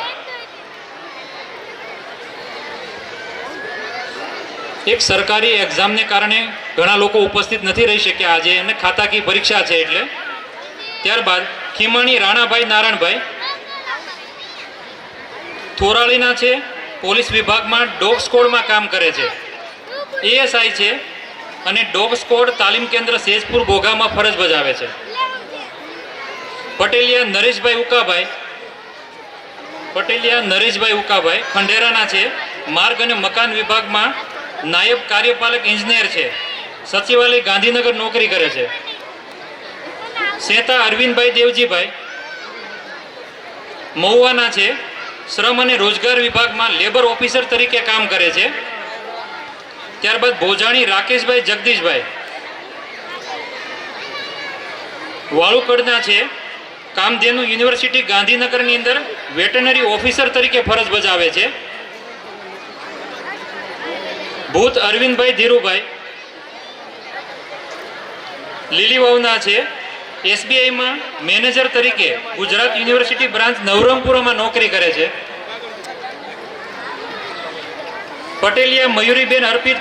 એક સરકારી એક્ઝામને કારણે ઘણા લોકો ઉપસ્થિત નથી રહી શક્યા આજે, અને ખાતાકી પરીક્ષા છે એટલે. ત્યારબાદ ખીમાણી રાણાભાઈ નારાયણભાઈ, થોરાળીના છે, પોલીસ વિભાગમાં ડોગ સ્કોડમાં કામ કરે છે, એએસઆઈ છે, અને ડોગ સ્કોડ તાલીમ કેન્દ્ર સેજપુર ઘોઘામાં ફરજ બજાવે છે. પટેલિયા નરેશભાઈ ઉકાભાઈ. પટેલિયા નરેશભાઈ ઉકાભાઈ ખંડેરાના છે, માર્ગ અને મકાન વિભાગમાં નાયબ કાર્યપાલક ઇજનેર છે, સચિવાલય ગાંધીનગર નોકરી કરે છે. શેતા અરવિંદભાઈ દેવજીભાઈ મહુવાના છે, શ્રમ અને રોજગાર વિભાગમાં લેબર ઓફિસર તરીકે કામ કરે છે. ત્યારબાદ ભોજાણી રાકેશભાઈ જગદીશભાઈ વાળુકડના છે, કામધેનુ યુનિવર્સિટી ગાંધીનગરની અંદર વેટરનરી ઓફિસર તરીકે ફરજ બજાવે છે. ભૂત અરવિંદભાઈ ધીરુભાઈ લીલી વાવના છે એસબીઆઈમાં મેનેજર તરીકે ગુજરાત યુનિવર્સિટી બ્રાન્ચ નવરંગપુરામાં નોકરી કરે છે. પટેલિયા મયુરીબેન અર્પિત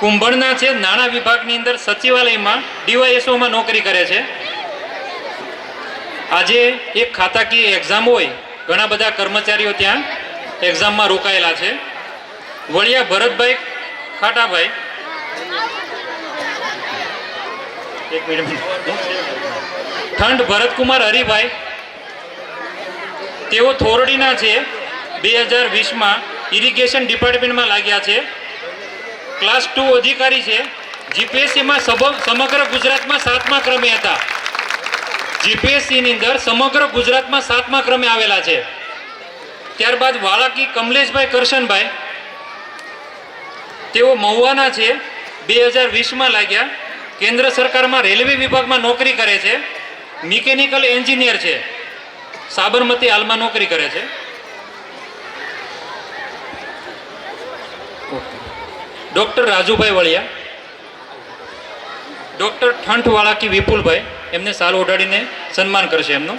કુંભણના છે નાણાં વિભાગની અંદર સચિવાલયમાં ડીવાયએસઓમાં નોકરી કરે છે. આજે એક ખાતાકીય એક્ઝામ હોય, ઘણા બધા કર્મચારીઓ ત્યાં એક્ઝામમાં રોકાયેલા છે. વળિયા ભરતભાઈ ખાટાભાઈ, એક મિનિટ, ઠંડ ભરતકુમાર હરિભાઈ, તેઓ થોરડીના છે. 2020માં ઇરિગેશન ડિપાર્ટમેન્ટમાં લાગ્યા છે. ક્લાસ 2 અધિકારી છે. જીપીએસસીમાં સમગ્ર ગુજરાતમાં 7મા ક્રમે હતા. જીપીએસસીની અંદર સમગ્ર ગુજરાતમાં 7મા ક્રમે આવેલા છે. ત્યારબાદ વાળાકી કમલેશભાઈ કરશનભાઈ, તેઓ મહુવાના છે. 2020માં લાગ્યા. કેન્દ્ર સરકારમાં રેલવે વિભાગમાં નોકરી કરે છે. મિકેનિકલ એન્જિનિયર છે. સાબરમતી હાલમાં નોકરી કરે છે. ડૉક્ટર રાજુભાઈ વળિયા, ડૉક્ટર ઠંઠ વાળાકી વિપુલભાઈ, એમને સાલ ઓઢાડીને સન્માન કરશે એમનું.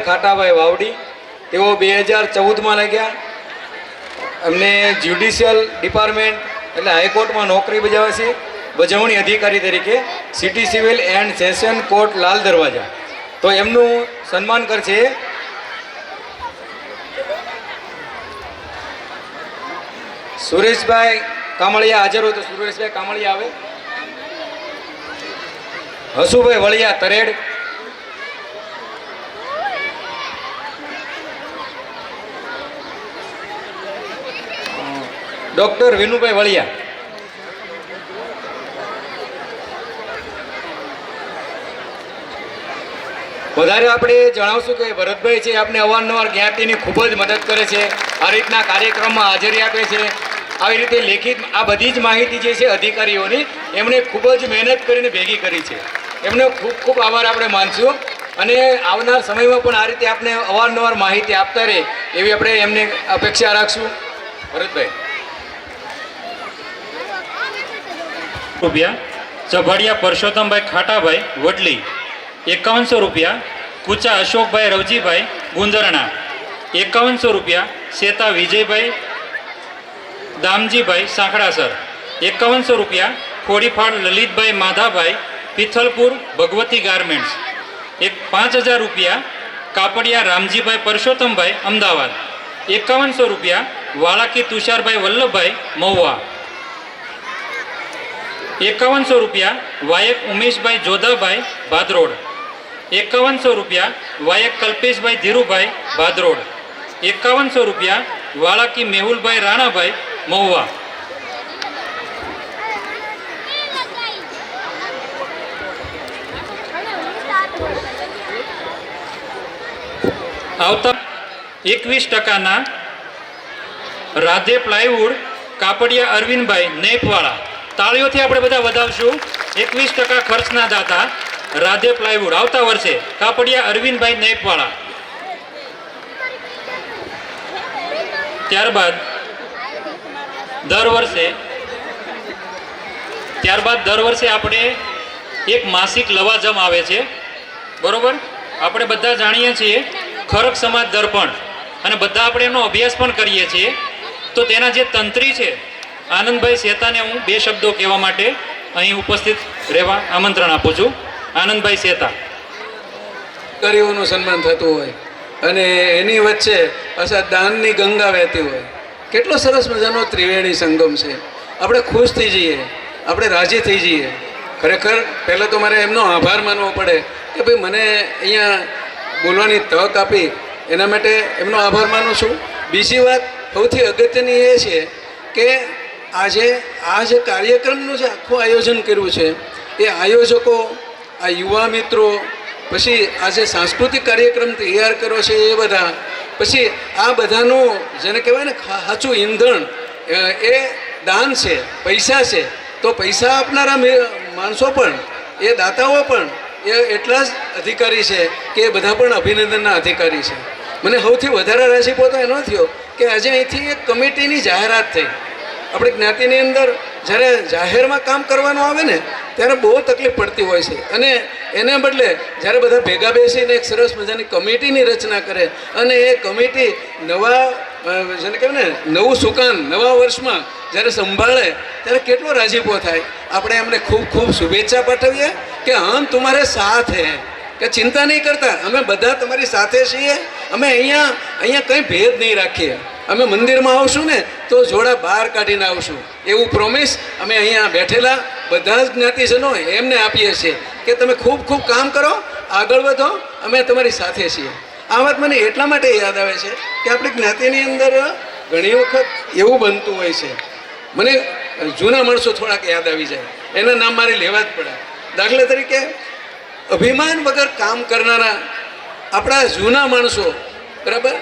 ખાટાભાઈ વાવડી, તેઓ 2014માં લાગ્યા. એમને જ્યુડિશિયલ ડિપાર્ટમેન્ટ એટલે હાઈકોર્ટમાં નોકરી બજાવે છે, બજવણી અધિકારી તરીકે, city civil and session court Lal Darwaja. તો એમનું સન્માન કરશે સુરેશભાઈ કામળિયા. હાજર હોય તો સુરેશભાઈ કામળિયા આવે. હસુભાઈ વળિયા તરેડ, ડૉક્ટર વિનુભાઈ વળિયા. વધારે આપણે જણાવશું કે ભરતભાઈ છે આપણે અવારનવાર જ્ઞાતિની ખૂબ જ મદદ કરે છે. આ રીતના કાર્યક્રમમાં હાજરી આપે છે. આવી રીતે લેખિત આ બધી જ માહિતી જે છે અધિકારીઓની એમણે ખૂબ જ મહેનત કરીને ભેગી કરી છે. એમનો ખૂબ ખૂબ આભાર આપણે માનશું અને આવનાર સમયમાં પણ આ રીતે આપણે અવારનવાર માહિતી આપતા રહે એવી આપણે એમને અપેક્ષા રાખશું. ભરતભાઈ. રૂપિયા. ચભાડિયા પરસોત્તમભાઈ ખાટાભાઈ વડલી 5100 રૂપિયા. કુચા અશોકભાઈ રવજીભાઈ ગુંદરણા 5100 રૂપિયા. શેતા વિજયભાઈ દામજીભાઈ સાંખડાસર 5100 રૂપિયા. ખોડીફાળ લલિતભાઈ માધાભાઈ પિથલપુર ભગવતી ગાર્મેન્ટ્સ 5000 રૂપિયા. કાપડિયા રામજીભાઈ પરસોત્તમભાઈ અમદાવાદ 5100 રૂપિયા. વાળાકી તુષારભાઈ વલ્લભભાઈ મહુવા 5100 રૂપિયા. વાયક ઉમેશભાઈ જોધાભાઈ ભાદરોડ 5100 રૂપિયા. વાયક કલ્પેશભાઈ ધીરુભાઈ ભાદરોડ 5100 રૂપિયા. વાળાકી મેહુલભાઈ રાણાભાઈ મહુવા. આવતા 21% રાધે પ્લાયવુડ કાપડિયા અરવિંદભાઈ નેપવાળા. તાળીઓથી આપણે બધા વધાવશું. 21% ખર્ચના દાતા રાધે પ્લાયવુડ આવતા વર્ષે કાપડિયા અરવિંદભાઈ નેપવાળા. ત્યારબાદ દર વર્ષે આપણે એક માસિક લવાજમ આવે છે, બરોબર? આપણે બધા જાણીએ છીએ ખરક સમાજ દર્પણ અને બધા આપણે એનો અભ્યાસ પણ કરીએ છીએ. તો તેના જે તંત્રી છે આનંદભાઈ શેતાને હું 2 શબ્દો કહેવા માટે અહીં ઉપસ્થિત રહેવા આમંત્રણ આપું છું. આનંદભાઈ શેતા. કરીઓનું સન્માન થતું હોય અને એની વચ્ચે પાછા દાનની ગંગા વહેતી હોય. કેટલો સરસ મજાનો ત્રિવેણી સંગમ છે. આપણે ખુશ થઈ જઈએ, આપણે રાજી થઈ જઈએ. ખરેખર પહેલાં તો મારે એમનો આભાર માનવો પડે કે ભાઈ મને અહીંયા બોલવાની તક આપી, એના માટે એમનો આભાર માનું છું. બીજી વાત સૌથી અગત્યની એ છે કે આજે આ જે કાર્યક્રમનું જે આખું આયોજન કર્યું છે એ આયોજકો, આ યુવા મિત્રો, પછી આ જે સાંસ્કૃતિક કાર્યક્રમ તૈયાર કર્યો છે એ બધા, પછી આ બધાનું જેને કહેવાય ને સાચું ઈંધણ એ દાન છે, પૈસા છે. તો પૈસા આપનારા માણસો પણ, એ દાતાઓ પણ, એ એટલા જ અધિકારી છે કે એ બધા પણ અભિનંદનના અધિકારી છે. મને સૌથી વધારે રાજીપો તો એનો થયો કે આજે અહીંથી એક કમિટીની જાહેરાત થઈ. આપણી જ્ઞાતિની અંદર જ્યારે જાહેરમાં કામ કરવાનું આવે ને ત્યારે બહુ તકલીફ પડતી હોય છે, અને એને બદલે જ્યારે બધા ભેગા બેસીને એક સરસ મજાની કમિટીની રચના કરે અને એ કમિટી નવા જેને કહેવાય ને નવું સુકાન નવા વર્ષમાં જ્યારે સંભાળે ત્યારે કેટલો રાજીપો થાય. આપણે એમને ખૂબ ખૂબ શુભેચ્છા પાઠવીએ કે હમ તમારે સાથ હે, કે ચિંતા નહીં કરતા, અમે બધા તમારી સાથે છીએ. અમે અહીંયા કંઈ ભેદ નહીં રાખીએ. અમે મંદિરમાં આવશું ને તો જોડા બહાર કાઢીને આવશું એવું પ્રોમિસ અમે અહીંયા બેઠેલા બધા જ જ્ઞાતિજનો એમને આપીએ છીએ કે તમે ખૂબ ખૂબ કામ કરો, આગળ વધો, અમે તમારી સાથે છીએ. આ વાત મને એટલા માટે યાદ આવે છે કે આપણી જ્ઞાતિની અંદર ઘણી વખત એવું બનતું હોય છે. મને જૂના માણસો થોડાક યાદ આવી જાય, એના નામ મારે લેવા જ પડે. દાખલા તરીકે અભિમાન વગર કામ કરનારા આપણા જૂના માણસો, બરાબર.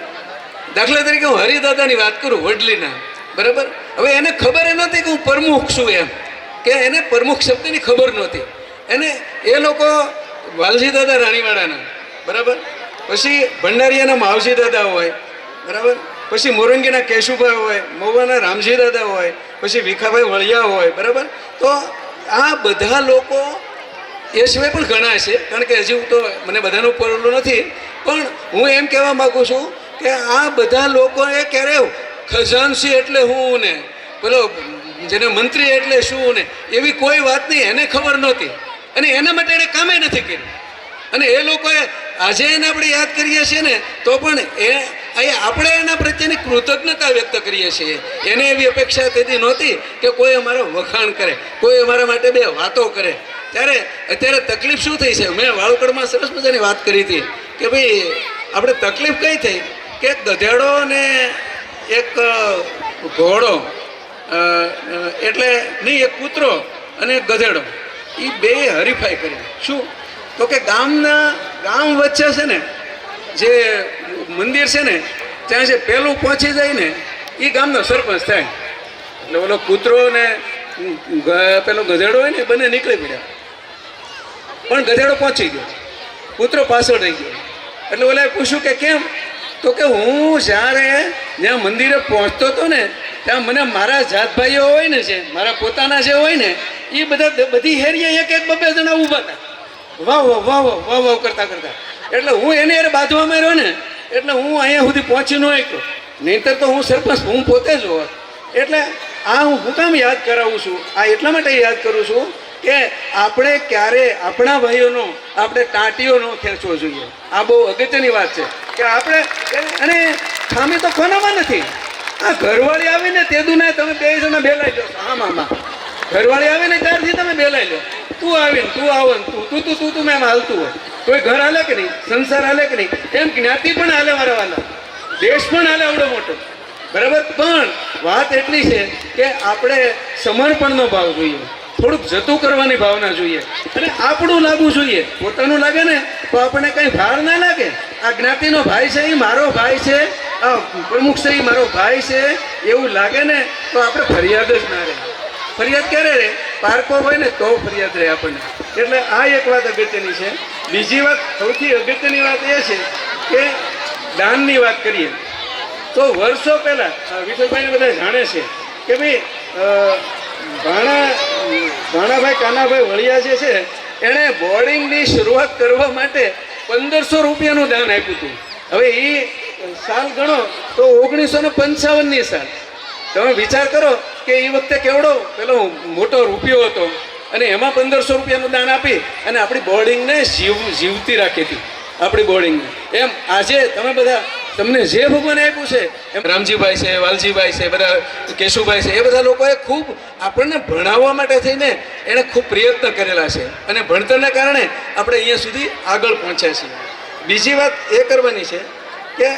દાખલા તરીકે હું હરિદાદાની વાત કરું, વડલીના, બરાબર. હવે એને ખબર એ નહોતી કે હું પ્રમુખ છું, એમ કે એને પ્રમુખ શબ્દની ખબર નહોતી. એને એ લોકો વાલજી દાદા રાણીવાડાના, બરાબર, પછી ભંડારીયાના માવજી દાદા હોય, બરાબર, પછી મોરંગીના કેશુભાઈ હોય, મહુવાના રામજી દાદા હોય, પછી ભીખાભાઈ વળિયા હોય, બરાબર. તો આ બધા લોકો એ સિવાય પણ ઘણા છે, કારણ કે હજી હું તો મને બધાનું પડેલું નથી, પણ હું એમ કહેવા માગું છું કે આ બધા લોકોએ ક્યારે ખજાનસી એટલે હું ને પેલો જેને મંત્રી એટલે શું ને એવી કોઈ વાત નહીં એને ખબર નહોતી, અને એના માટે એને કામે નથી કર્યું. અને એ લોકોએ આજે એને આપણે યાદ કરીએ છીએ ને તો પણ આપણે એના પ્રત્યેની કૃતજ્ઞતા વ્યક્ત કરીએ છીએ. એને એવી અપેક્ષા તેથી નહોતી કે કોઈ અમારા વખાણ કરે, કોઈ અમારા માટે બે વાતો કરે. ત્યારે અત્યારે તકલીફ શું થઈ છે, મેં વાળુકડમાં સરસ મજાની વાત કરી હતી કે ભાઈ આપણે તકલીફ કઈ થઈ કે ગધેડો ને એક ઘોડો એટલે નહીં, એક કૂતરો અને ગધેડો એ બે હરીફાઈ કરી. શું તો કે ગામ વચ્ચે છે ને જે મંદિર છે ને ત્યાં જે પહેલું પહોંચી જાય ને એ ગામનો સરપંચ થાય. એટલે ઓલો કૂતરો ને પેલો ગધેડો હોય ને બંને નીકળી પડ્યા, પણ ગધેડો પહોંચી ગયો, કૂતરો પાછળ રહી ગયો. એટલે ઓલાએ પૂછ્યું કે કેમ, તો કે હું જ્યારે જ્યાં મંદિરે પહોંચતો હતો ને ત્યાં મને મારા જાતભાઈઓ હોય ને છે, મારા પોતાના જે હોય ને એ બધી હેરીએ એક બબે જણા ઊભા હતા, વાવ વાવ વાવ વાવ કરતા કરતા. એટલે હું એને યાર બાંધવામાં રહ્યો ને એટલે હું અહીંયા સુધી પહોંચી ન શક્યો, નહીંતર તો હું સરપંચ હું પોતે જ હોત. એટલે આ હું કામ યાદ કરાવું છું, આ એટલા માટે યાદ કરું છું કે આપણે ક્યારે આપણા ભાઈઓનો આપણે ટાંટીઓ ન ખેંચવો જોઈએ. આ બહુ અગત્યની વાત છે કે આપણે, અને ખામી તો કોનામાં નથી. આ ઘરવાળી આવીને તે દુના તમે બે જણા બેલાઈ લો, હા મામા ઘરવાળી આવીને ત્યારથી તમે બેલાઈ લો, તું આવીને તું આવો તું એમ હાલતું હોય. કોઈ ઘર હાલે કે નહીં, સંસાર હાલે કે નહીં, એમ જ્ઞાતિ પણ હાલે મારા વાલા, દેશ પણ હાલે આવડો મોટો, બરાબર. પણ વાત એટલી છે કે આપણે સમર્પણનો ભાવ જોઈએ, થોડુંક જતું કરવાની ભાવના જોઈએ, અને આપણું લાગવું જોઈએ. પોતાનું લાગે ને તો આપણને કંઈ ભાર ના લાગે. આ જ્ઞાતિનો ભાઈ છે એ મારો ભાઈ છે, આ પ્રમુખ છે એ મારો ભાઈ છે એવું લાગે ને તો આપણે ફરિયાદ જ ના રહે. ફરિયાદ ક્યારે રહે, પારકો હોય ને તો ફરિયાદ રહે આપણને. એટલે આ એક વાત અગત્યની છે. બીજી વાત, સૌથી અગત્યની વાત એ છે કે દાનની વાત કરીએ તો વર્ષો પહેલાં વિઠ્ઠલભાઈને બધા જાણે છે કે ભાઈ ભાણાભાઈ કાનાભાઈ વળિયા જે છે એણે બોર્ડિંગની શરૂઆત કરવા માટે 1500 રૂપિયાનું દાન આપ્યું હતું. હવે એ સાલ ગણો તો 1955ની સાલ. તમે વિચાર કરો કે એ વખતે કેવડો પેલો મોટો રૂપિયો હતો, અને એમાં 1500 રૂપિયાનું દાન આપી અને આપણી બોર્ડિંગને જીવતી રાખી હતી. આપણી બોર્ડિંગને એમ આજે તમે બધા તમને જે ભગવાને આપ્યું છે એમ રામજીભાઈ છે, વાલજીભાઈ છે, બધા કેશુભાઈ છે, એ બધા લોકોએ ખૂબ આપણને ભણાવવા માટે થઈને એણે ખૂબ પ્રયત્ન કરેલા છે, અને ભણતરના કારણે આપણે અહીંયા સુધી આગળ પહોંચ્યા છીએ. બીજી વાત એ કરવાની છે કે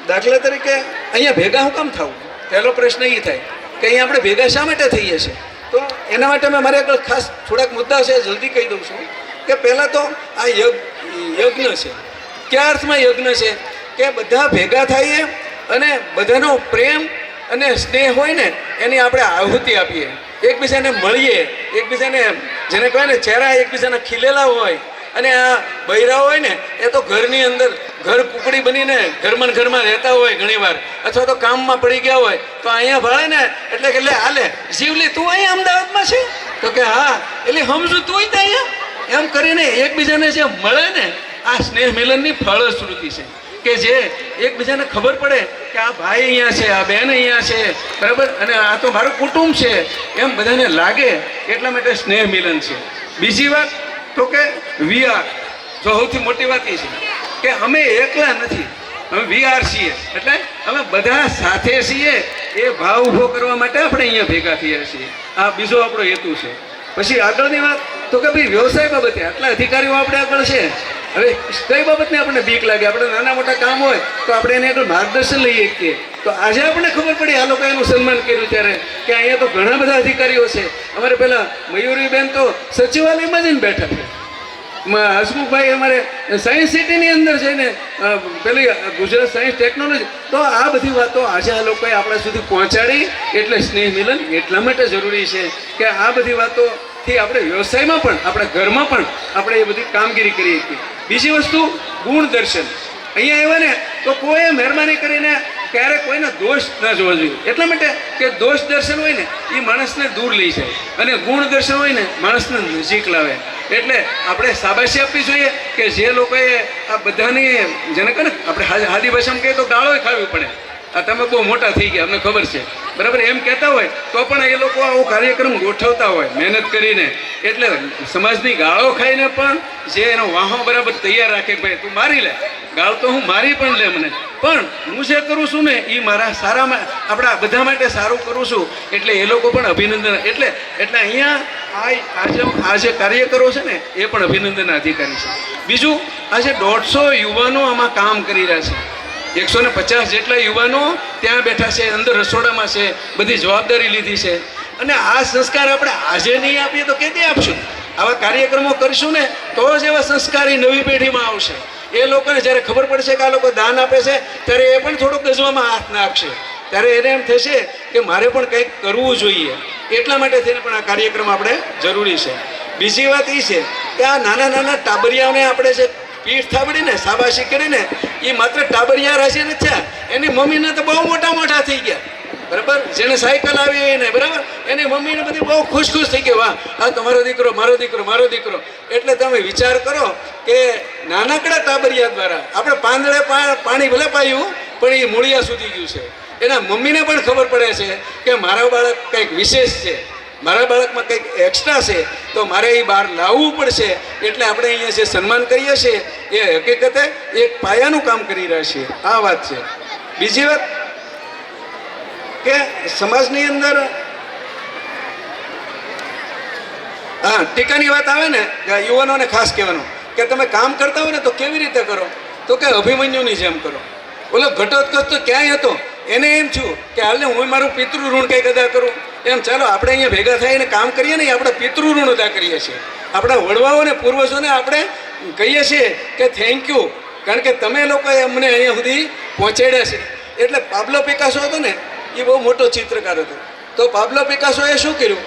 દાખલા તરીકે અહીંયા ભેગા હું કામ થવું, પહેલો પ્રશ્ન એ થાય કે અહીંયા આપણે ભેગા શા માટે થઈએ છીએ. તો એના માટે મેં મારે આગળ ખાસ થોડાક મુદ્દા છે, જલ્દી કહી દઉં છું કે પહેલાં તો આ યજ્ઞ છે. કયા અર્થમાં યજ્ઞ છે કે બધા ભેગા થઈએ અને બધાનો પ્રેમ અને સ્નેહ હોય ને એની આપણે આહુતિ આપીએ, એકબીજાને મળીએ, એકબીજાને જેને કહેવાય ને ચહેરા એકબીજાના ખીલેલા હોય અને આ બૈરા હોય ને એ તો ઘરની અંદર ઘર કુકડી બનીને ઘરમાં ને ઘરમાં રહેતા હોય ઘણીવાર, અથવા તો કામમાં પડી ગયા હોય તો અહીંયા ભાળે ને એટલે કે લે હાલે જીવલી તું અહીંયા અમદાવાદમાં છે, તો કે હા, એટલે સમજુ તું તો અહીંયા, એમ કરીને એકબીજાને જે મળે ને આ સ્નેહ મિલનની ફળશ્રુતિ છે કે જે એકબીજાને ખબર પડે કે આ ભાઈ અહીંયા છે, આ બેન અહીંયા છે, બરાબર, અને આ તો મારું કુટુંબ છે એમ બધાને લાગે, એટલા માટે સ્નેહ મિલન છે. બીજી વાત તો કે વીઆર, સૌથી મોટી વાત એ છે કે અમે એકલા નથી, અમે વીઆર છીએ, એટલે અમે બધા સાથે છીએ. એ ભાવ ઊભો કરવા માટે આપણે અહીંયા ભેગા થયા છીએ. આ બીજો આપણો હેતુ છે. પછી આગળની વાત તો કે ભાઈ વ્યવસાય બાબતે આટલા અધિકારીઓ આપણે આગળ છે, હવે કઈ બાબતને આપણને બીક લાગે, આપણે નાના મોટા કામ હોય તો આપણે એને આગળ માર્ગદર્શન લઈએ શકીએ. તો આજે આપણને ખબર પડી આ લોકો એનું સન્માન કર્યું ત્યારે કે અહીંયા તો ઘણા બધા અધિકારીઓ છે. અમારે પેલા મયુરીબેન તો સચિવાલયમાં જઈને બેઠા છે, હસમુખભાઈ અમારે સાયન્સ સિટીની અંદર જઈને પેલી ગુજરાત સાયન્સ ટેકનોલોજી. તો આ બધી વાતો આજે આ લોકોએ આપણા સુધી પહોંચાડી, એટલે સ્નેહ મિલન એટલા માટે જરૂરી છે કે આ બધી વાતોથી આપણે વ્યવસાયમાં પણ આપણા ઘરમાં પણ આપણે એ બધી કામગીરી કરી શકીએ. બીજી વસ્તુ ગુણ દર્શન. અહીંયા આવ્યા ને તો કોઈ મહેરબાની કરીને ક્યારેક કોઈનો દોષ ના જોવો જોઈએ, એટલા માટે કે દોષ દર્શન હોય ને એ માણસને દૂર લઈ જાય, અને ગુણ દર્શન હોય ને માણસને નજીક લાવે. એટલે આપણે શાબાશી આપવી જોઈએ કે જે લોકોએ આ બધાની જેને કહે ને આપણે હાદી ભાષામાં કહીએ તો ગાળો ખાવી પડે, આ તમે બહુ મોટા થઈ ગયા અમને ખબર છે, બરાબર, એમ કહેતા હોય તો પણ એ લોકો આવો કાર્યક્રમ ગોઠવતા હોય મહેનત કરીને. એટલે સમાજની ગાળો ખાઈને પણ જે એનો વાહો બરાબર તૈયાર રાખે, ભાઈ તું મારી લે ગાળ તો હું મારી પણ લે મને, પણ હું જે કરું છું ને એ મારા સારામાં આપણા બધા માટે સારું કરું છું, એટલે એ લોકો પણ અભિનંદન. એટલે અહીંયા આ જે કાર્યકરો છે ને એ પણ અભિનંદનના અધિકારી છે. બીજું આજે 150 યુવાનો આમાં કામ કરી રહ્યા છે, 150 જેટલા યુવાનો ત્યાં બેઠા છે, અંદર રસોડામાં છે, બધી જવાબદારી લીધી છે. અને આ સંસ્કાર આપણે આજે નહીં આપીએ તો કેદી આપશું? આવા કાર્યક્રમો કરીશું ને તો જ એવા સંસ્કારી નવી પેઢીમાં આવશે. એ લોકોને જ્યારે ખબર પડશે કે આ લોકો દાન આપે છે ત્યારે એ પણ થોડુંક ગજવામાં હાથ નાખશે, ત્યારે એને એમ થશે કે મારે પણ કંઈક કરવું જોઈએ. એટલા માટે થઈને પણ આ કાર્યક્રમ આપણે જરૂરી છે. બીજી વાત એ છે કે આ નાના નાના ટાબરિયાઓને આપણે જે પીઠ થાબડીને શાબાશી કરીને એ માત્ર ટાબરિયા રાશી નથી થયા, એની મમ્મીને તો બહુ મોટા મોટા થઈ ગયા, બરાબર, જેને સાયકલ આવી એને, બરાબર, એની મમ્મીને બધી બહુ ખુશ થઈ ગઈ, વાહ આ તમારો દીકરો, મારો દીકરો, મારો દીકરો. એટલે તમે વિચાર કરો કે નાનકડા ટાબરિયા દ્વારા આપણે પાંદડે પાણી ભલે પાયું પણ એ મૂળિયા સુધી ગયું છે. એના મમ્મીને પણ ખબર પડે છે કે મારા બાળક કંઈક વિશેષ છે, મારા બાળકમાં કંઈક એક્સ્ટ્રા છે, તો મારે એ બહાર લાવવું પડશે. એટલે આપણે અહીંયા જે સન્માન કરીએ છીએ એ હકીકતે એક પાયાનું કામ કરી રહ્યા છીએ. આ વાત છે. બીજી વાત કે સમાજની અંદર ટીકાની વાત આવે ને યુવાનોને ખાસ કહેવાનું કે તમે કામ કરતા હોય ને તો કેવી રીતે કરો, તો કે અભિમન્યુની જેમ કરો. ઓલો ઘટોત્કચ તો ક્યાંય હતો, એને એમ થયું કે હાલને હું મારું પિતૃ ઋણ કંઈક અદા કરું, એમ ચાલો આપણે અહીંયા ભેગા થઈને કામ કરીએ ને, આપણે પિતૃ ઋણ અદા કરીએ છીએ. આપણા વડવાઓને પૂર્વજોને આપણે કહીએ છીએ કે થેન્ક યુ, કારણ કે તમે લોકોએ અમને અહીંયા સુધી પહોંચાડ્યા છે. એટલે પાબ્લો પિકાસો હતો ને એ બહુ મોટો ચિત્રકાર હતો. તો પાબ્લો પિકાસોએ શું કર્યું,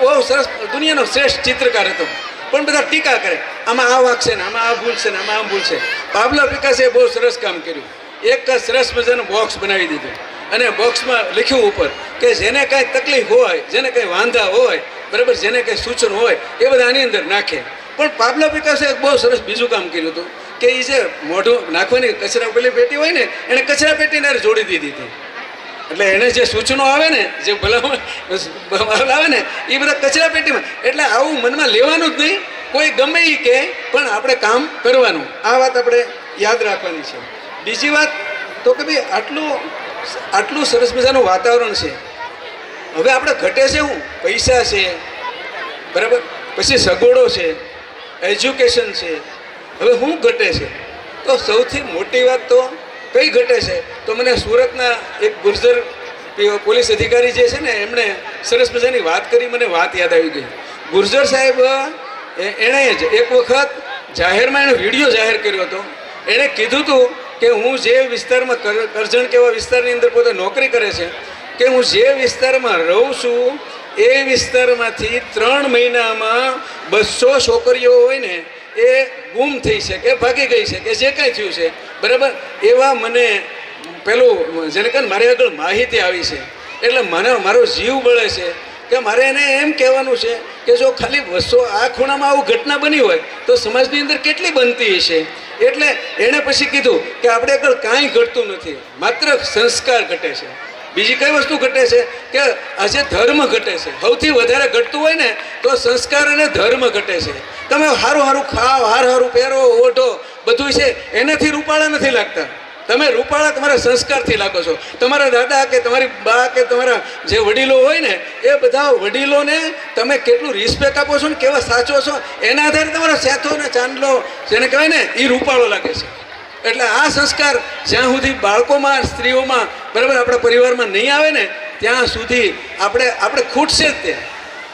બહુ સરસ દુનિયાનો શ્રેષ્ઠ ચિત્રકાર હતો, પણ બધા ટીકા કરે, આમાં આ વાંક છે ને, આમાં આ ભૂલ છે ને, આમાં આ ભૂલ છે. પાબ્લો પિકાસોએ બહુ સરસ કામ કર્યું. એક સરસ મજાનું બોક્સ બનાવી દીધું અને બોક્સમાં લખ્યું ઉપર કે જેને કાંઈ તકલીફ હોય, જેને કંઈ વાંધા હોય, બરાબર, જેને કંઈ સૂચન હોય એ બધા આની અંદર નાખે. પણ પાબ્લો પિકાસોએ એક બહુ સરસ બીજું કામ કર્યું હતું કે એ જે મોઢું નાખવાની કચરા પેલી પેટી હોય ને એને કચરા પેટીને જોડી દીધી હતી. એટલે એને જે સૂચનો આવે ને, જે ભલામણ આવે ને એ બધા કચરા પેટીમાં. એટલે આવું મનમાં લેવાનું જ નહીં, કોઈ ગમે એ કે પણ આપણે કામ કરવાનું. આ વાત આપણે યાદ રાખવાની છે. બીજી વાત તો કે ભાઈ આટલું સરસ મજાનું વાતાવરણ છે. હવે આપણે ઘટે છે શું, પૈસા છે, બરાબર, પછી સગવડો છે, એજ્યુકેશન છે, હવે શું ઘટે છે? તો સૌથી મોટી વાત તો કઈ ઘટે છે? તો મને સુરતના એક ગુર્જર પોલીસ અધિકારી જે છે ને એમણે સરસ મજાની વાત કરી, મને વાત યાદ આવી ગઈ. ગુર્જર સાહેબ એણે જ એક વખત જાહેરમાં એનો વિડીયો જાહેર કર્યો હતો. એણે કીધું હતું કે હું જે વિસ્તારમાં કરજણ કેવા વિસ્તારની અંદર પોતે નોકરી કરે છે, કે હું જે વિસ્તારમાં રહું છું એ વિસ્તારમાંથી 3 મહિનામાં 200 છોકરીઓ હોય ને એ ગુમ થઈ છે કે ભાગી ગઈ છે કે જે કાંઈ થયું છે બરાબર, એવા મને પેલું જેને કહે મારી આગળ માહિતી આવી છે. એટલે મને મારો જીવ બળે છે કે મારે એને એમ કહેવાનું છે કે જો ખાલી વસ્તુ આ ખૂણામાં આવું ઘટના બની હોય તો સમાજની અંદર કેટલી બનતી હશે. એટલે એણે પછી કીધું કે આપણે આગળ કાંઈ ઘટતું નથી, માત્ર સંસ્કાર ઘટે છે. બીજી કઈ વસ્તુ ઘટે છે કે આજે ધર્મ ઘટે છે. સૌથી વધારે ઘટતું હોય ને તો સંસ્કાર અને ધર્મ ઘટે છે. તમે સારું સારું ખાઓ, સારું પહેરો, ઓઢો, બધું છે એનાથી રૂપાળા નથી લાગતા. તમે રૂપાળા તમારા સંસ્કારથી લાગો છો. તમારા દાદા કે તમારી બા કે તમારા જે વડીલો હોય ને એ બધા વડીલોને તમે કેટલું રિસ્પેક્ટ આપો છો ને કેવા સાચો છો એના આધારે તમારો સેથો ને ચાંદલો જેને કહેવાય ને એ રૂપાળો લાગે છે. એટલે આ સંસ્કાર જ્યાં સુધી બાળકોમાં, સ્ત્રીઓમાં, બરાબર, આપણા પરિવારમાં નહીં આવે ને ત્યાં સુધી આપણે ખૂટશે જ તે.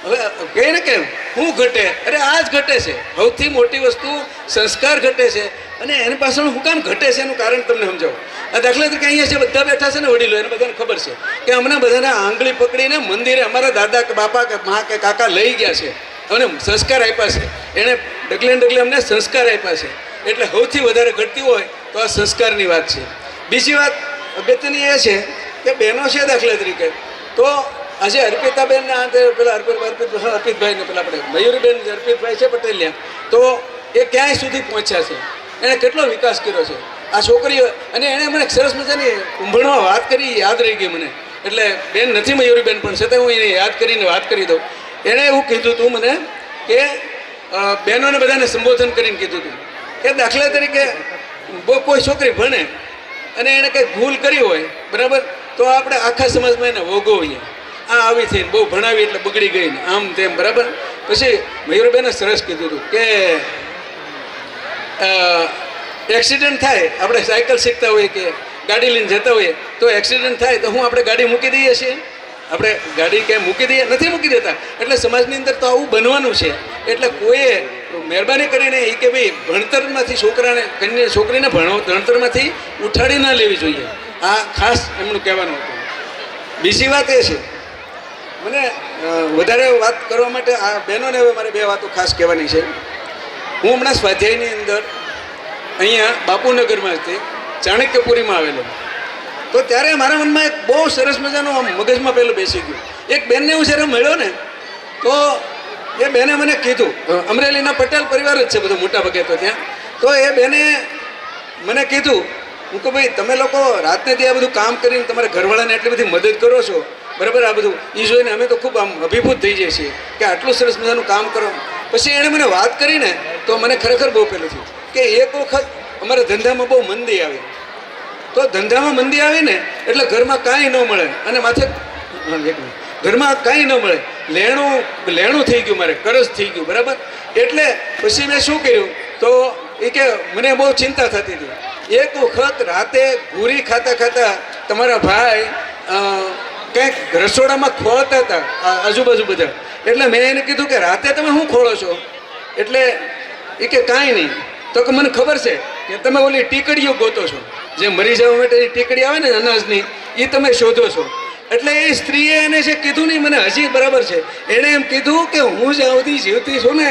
હવે કહે ને કેમ શું ઘટે? અરે આ જ ઘટે છે. સૌથી મોટી વસ્તુ સંસ્કાર ઘટે છે. અને એની પાછળ શું કામ ઘટે છે એનું કારણ તમને સમજાવું. આ દાખલા તરીકે અહીંયા છે બધા બેઠા છે ને વડીલો, એને બધાને ખબર છે કે અમને બધાને આંગળી પકડીને મંદિરે અમારા દાદા કે બાપા કે મા કે કાકા લઈ ગયા છે, અમને સંસ્કાર આપ્યા છે. એણે ડગલે ને ડગલે અમને સંસ્કાર આપ્યા છે. એટલે સૌથી વધારે ઘટતી હોય તો આ સંસ્કારની વાત છે. બીજી વાત અગત્યની એ છે કે બહેનો છે દાખલા તરીકે, તો આજે અર્પિતાબેન પેલા અર્પિતભાઈને પેલા આપણે મયુરીબેન અર્પિતભાઈ છે પટેલિયા, તો એ ક્યાંય સુધી પહોંચ્યા છે. એણે કેટલો વિકાસ કર્યો છે આ છોકરીઓ. અને એણે મને સરસ મજાની કુંભણમાં વાત કરી, યાદ રહી ગઈ મને. એટલે બેન નથી મયુરીબેન પણ છતાં હું એને યાદ કરીને વાત કરી દઉં. એણે એવું કીધું હતું મને કે બહેનોને બધાને સંબોધન કરીને કીધું હતું કે દાખલા તરીકે કોઈ છોકરી ભણે અને એણે કંઈક ભૂલ કરી હોય, બરાબર, તો આપણે આખા સમાજમાં એને ભોગવીએ. આ આવી થઈને બહુ ભણાવી એટલે બગડી ગઈ ને આમ તેમ, બરાબર. પછી મયુરબેને સરસ કીધું હતું કે એક્સિડન્ટ થાય, આપણે સાયકલ શીખતા હોઈએ કે ગાડી લઈને જતા હોઈએ તો એક્સિડન્ટ થાય તો આપણે ગાડી મૂકી દઈએ છીએ? આપણે ગાડી ક્યાંય મૂકી દઈએ? નથી મૂકી દેતા. એટલે સમાજની અંદર તો આવું બનવાનું છે. એટલે કોઈએ મહેરબાની કરીને એ કે ભાઈ ભણતરમાંથી છોકરીને ભણતરમાંથી ઉઠાડી ના લેવી જોઈએ. આ ખાસ એમનું કહેવાનું હતું. બીજી વાત એ છે, મને વધારે વાત કરવા માટે આ બહેનોને હવે મારે બે વાતો ખાસ કહેવાની છે. હું હમણાં સ્વાધ્યાયની અંદર અહીંયા બાપુનગરમાં હતી, ચાણક્યપુરીમાં આવેલો, તો ત્યારે મારા મનમાં એક બહુ સરસ મજાનું આમ મગજમાં પહેલું બેસી ગયું. એક બેનને હું જ્યારે મળ્યો ને તો એ બેને મને કીધું, અમરેલીના પટેલ પરિવાર જ છે બધું મોટા ભાગે તો ત્યાં, તો એ બેને મને કીધું, હું કે ભાઈ તમે લોકો રાતને ત્યાં બધું કામ કરીને તમારા ઘરવાળાને એટલી બધી મદદ કરો છો, બરાબર, આ બધું એ જોઈને અમે તો ખૂબ આમ અભિભૂત થઈ જઈએ છીએ કે આટલું સરસ મજાનું કામ કરો. પછી એણે મને વાત કરીને તો મને ખરેખર બહુ પહેલું થયું કે એક વખત અમારા ધંધામાં બહુ મંદી આવી. તો ધંધામાં મંદી આવી ને એટલે ઘરમાં કાંઈ ન મળે અને માથે ઘરમાં કાંઈ ન મળે, લેણું થઈ ગયું, મારે કરજ થઈ ગયું, બરાબર. એટલે પછી મેં શું કર્યું તો એ કે મને બહુ ચિંતા થતી હતી. એક વખત રાતે ભૂરી ખાતા તમારા ભાઈ કંઈક રસોડામાં ખોળતા હતા આજુબાજુ બધા. એટલે મેં એને કીધું કે રાતે તમે શું ખોળો છો? એટલે એ કે કાંઈ નહીં. તો કે મને ખબર છે કે તમે ઓલી ટીકડીઓ ગોતો છો, જે મરી જવા માટેની ટીકડી આવે ને અનાજની, એ તમે શોધો છો. એટલે એ સ્ત્રીએ એને જે કીધું નહીં મને હજી બરાબર છે, એણે એમ કીધું કે હું જ્યાં સુધી જીવતી છું ને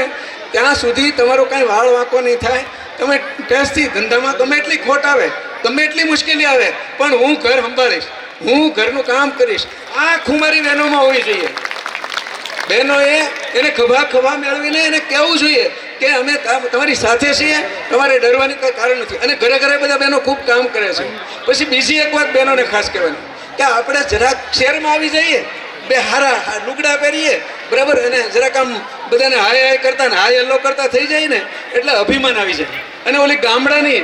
ત્યાં સુધી તમારો કાંઈ વાળ વાંકો નહીં થાય. તમે ટેસ્ટથી ધંધામાં ગમે એટલી ખોટ આવે, ગમે એટલી મુશ્કેલી આવે, પણ હું ઘર સંભાળીશ, હું ઘરનું કામ કરીશ. આ ખુમારી બહેનોમાં હોવી જોઈએ. બહેનોએ એને ખભા મેળવીને એને કહેવું જોઈએ કે અમે તમારી સાથે છીએ, તમારે ડરવાની કંઈ કારણ નથી. અને ઘરે ઘરે બધા બહેનો ખૂબ કામ કરે છે. પછી બીજી એક વાત બહેનોને ખાસ કહેવાની કે આપણે જરાક શહેરમાં આવી જઈએ, બે હારા લુગડા પહેરીએ, બરાબર, અને જરાક આમ બધાને હાય હાય કરતા ને હાય હેલ્લો કરતા થઈ જાય ને એટલે અભિમાન આવી જાય. અને ઓલી ગામડાની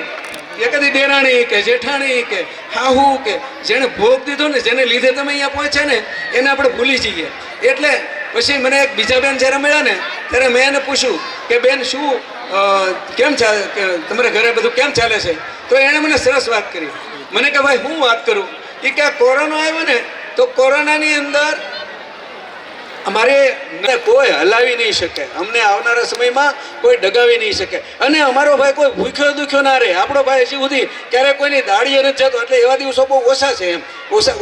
એકાદી દેરાણી કે જેઠાણી કે હાહુ કે જેણે ભોગ દીધો ને, જેને લીધે તમે અહીંયા પહોંચ્યા ને, એને આપણે ભૂલી જઈએ. એટલે પછી મને એક બીજા બેન જ્યારે મળ્યા ને ત્યારે મેં એને પૂછ્યું કે બેન શું કેમ ચાલે, તમારા ઘરે બધું કેમ ચાલે છે? તો એણે મને સરસ વાત કરી. મને કે ભાઈ હું વાત કરું, એ કે કોરોના આવ્યો ને તો કોરોનાની અંદર અમારે કોઈ હલાવી નહીં શકે, અમને આવનારા સમયમાં કોઈ ડગાવી નહીં શકે. અને અમારો ભાઈ કોઈ ભૂખ્યો દુખ્યો ના રહે. આપણો ભાઈ હજી સુધી ક્યારેક કોઈની દાડીએ નથી જતો. એટલે એવા દિવસો બહુ ઓછા છે, એમ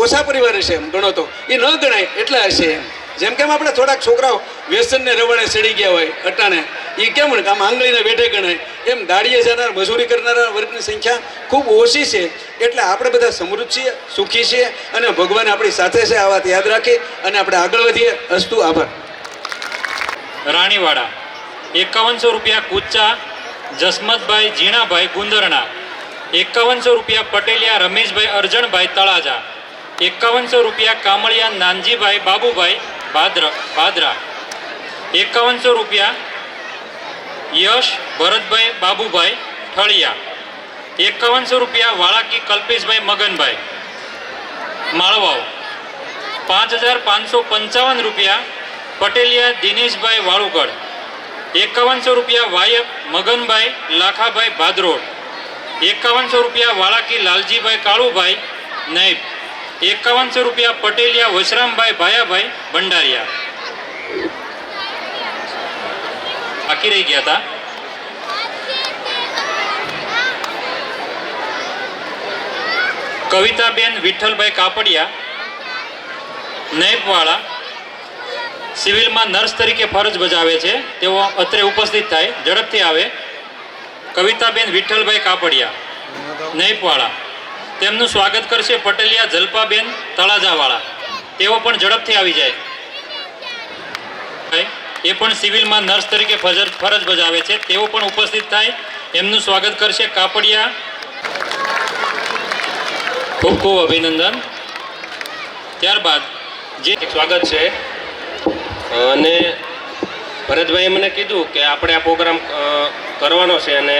ઓછા પરિવાર હશે એમ ગણો તો, એ ન ગણાય એટલા હશે એમ. જેમ કેમ આપણે થોડાક છોકરાઓ વ્યસનને રવણે ચડી ગયા હોય અટાણે, એ કેમ કે આમ આંગળીને વેઢે ગણાય એમ દાડીએ જનાર મજૂરી કરનારા વર્ગની સંખ્યા ખૂબ ઓછી છે. એટલે આપણે બધા સમૃદ્ધ છીએ, સુખી છીએ અને ભગવાન આપણી સાથે છે. આ વાત યાદ રાખી અને આપણે આગળ વધીએ. અસ્તુ. આભાર. રાણીવાડા 5100 રૂપિયા કુચ્ચા જસમતભાઈ જીણાભાઈ ગુંદરણા. 5100 રૂપિયા પટેલિયા રમેશભાઈ અરજણભાઈ તળાજા. 5100 રૂપિયા કામળિયા નાનજીભાઈ બાબુભાઈ ભાદરા. 5100 રૂપિયા યશ ભરતભાઈ બાબુભાઈ ઠળિયા. 5100 રૂપિયા વાળાકી કલ્પેશભાઈ મગનભાઈ માળવાઓ. 5555 રૂપિયા પટેલિયા દિનેશભાઈ વાળુગઢ. 5100 રૂપિયા વાયક મગનભાઈ લાખાભાઈ ભાદરોડ. 5100 રૂપિયા વાળાકી લાલજીભાઈ કાળુભાઈ નૈબ. 5100 રૂપિયા પટેલિયા વશરામભાઈ ભાયાભાઈ ભંડારિયા. બાકી રહી ગયા હતા કવિતાબેન વિઠ્ઠલભાઈ કાપડિયા નૈબવાળા, સિવિલમાં નર્સ તરીકે ફરજ બજાવે છે. તેઓ અત્રે ઉપસ્થિત થાય, ઝડપથી આવે. કવિતાબેન વિઠ્ઠલભાઈ કાપડિયા નૈબવાળા. તેમનું સ્વાગત કરશે પટેલિયા જલપાબેન તળાજાવાળા. તેઓ પણ ઝડપથી આવી જાય. એ પણ સિવિલમાં નર્સ તરીકે ફરજ બજાવે છે. તેઓ પણ ઉપસ્થિત થાય, એમનું સ્વાગત કરશે કાપડિયા. ખૂબ ખૂબ અભિનંદન. ત્યારબાદ જે સ્વાગત છે. અને ભરતભાઈએ મને કીધું કે આપણે આ પ્રોગ્રામ કરવાનો છે અને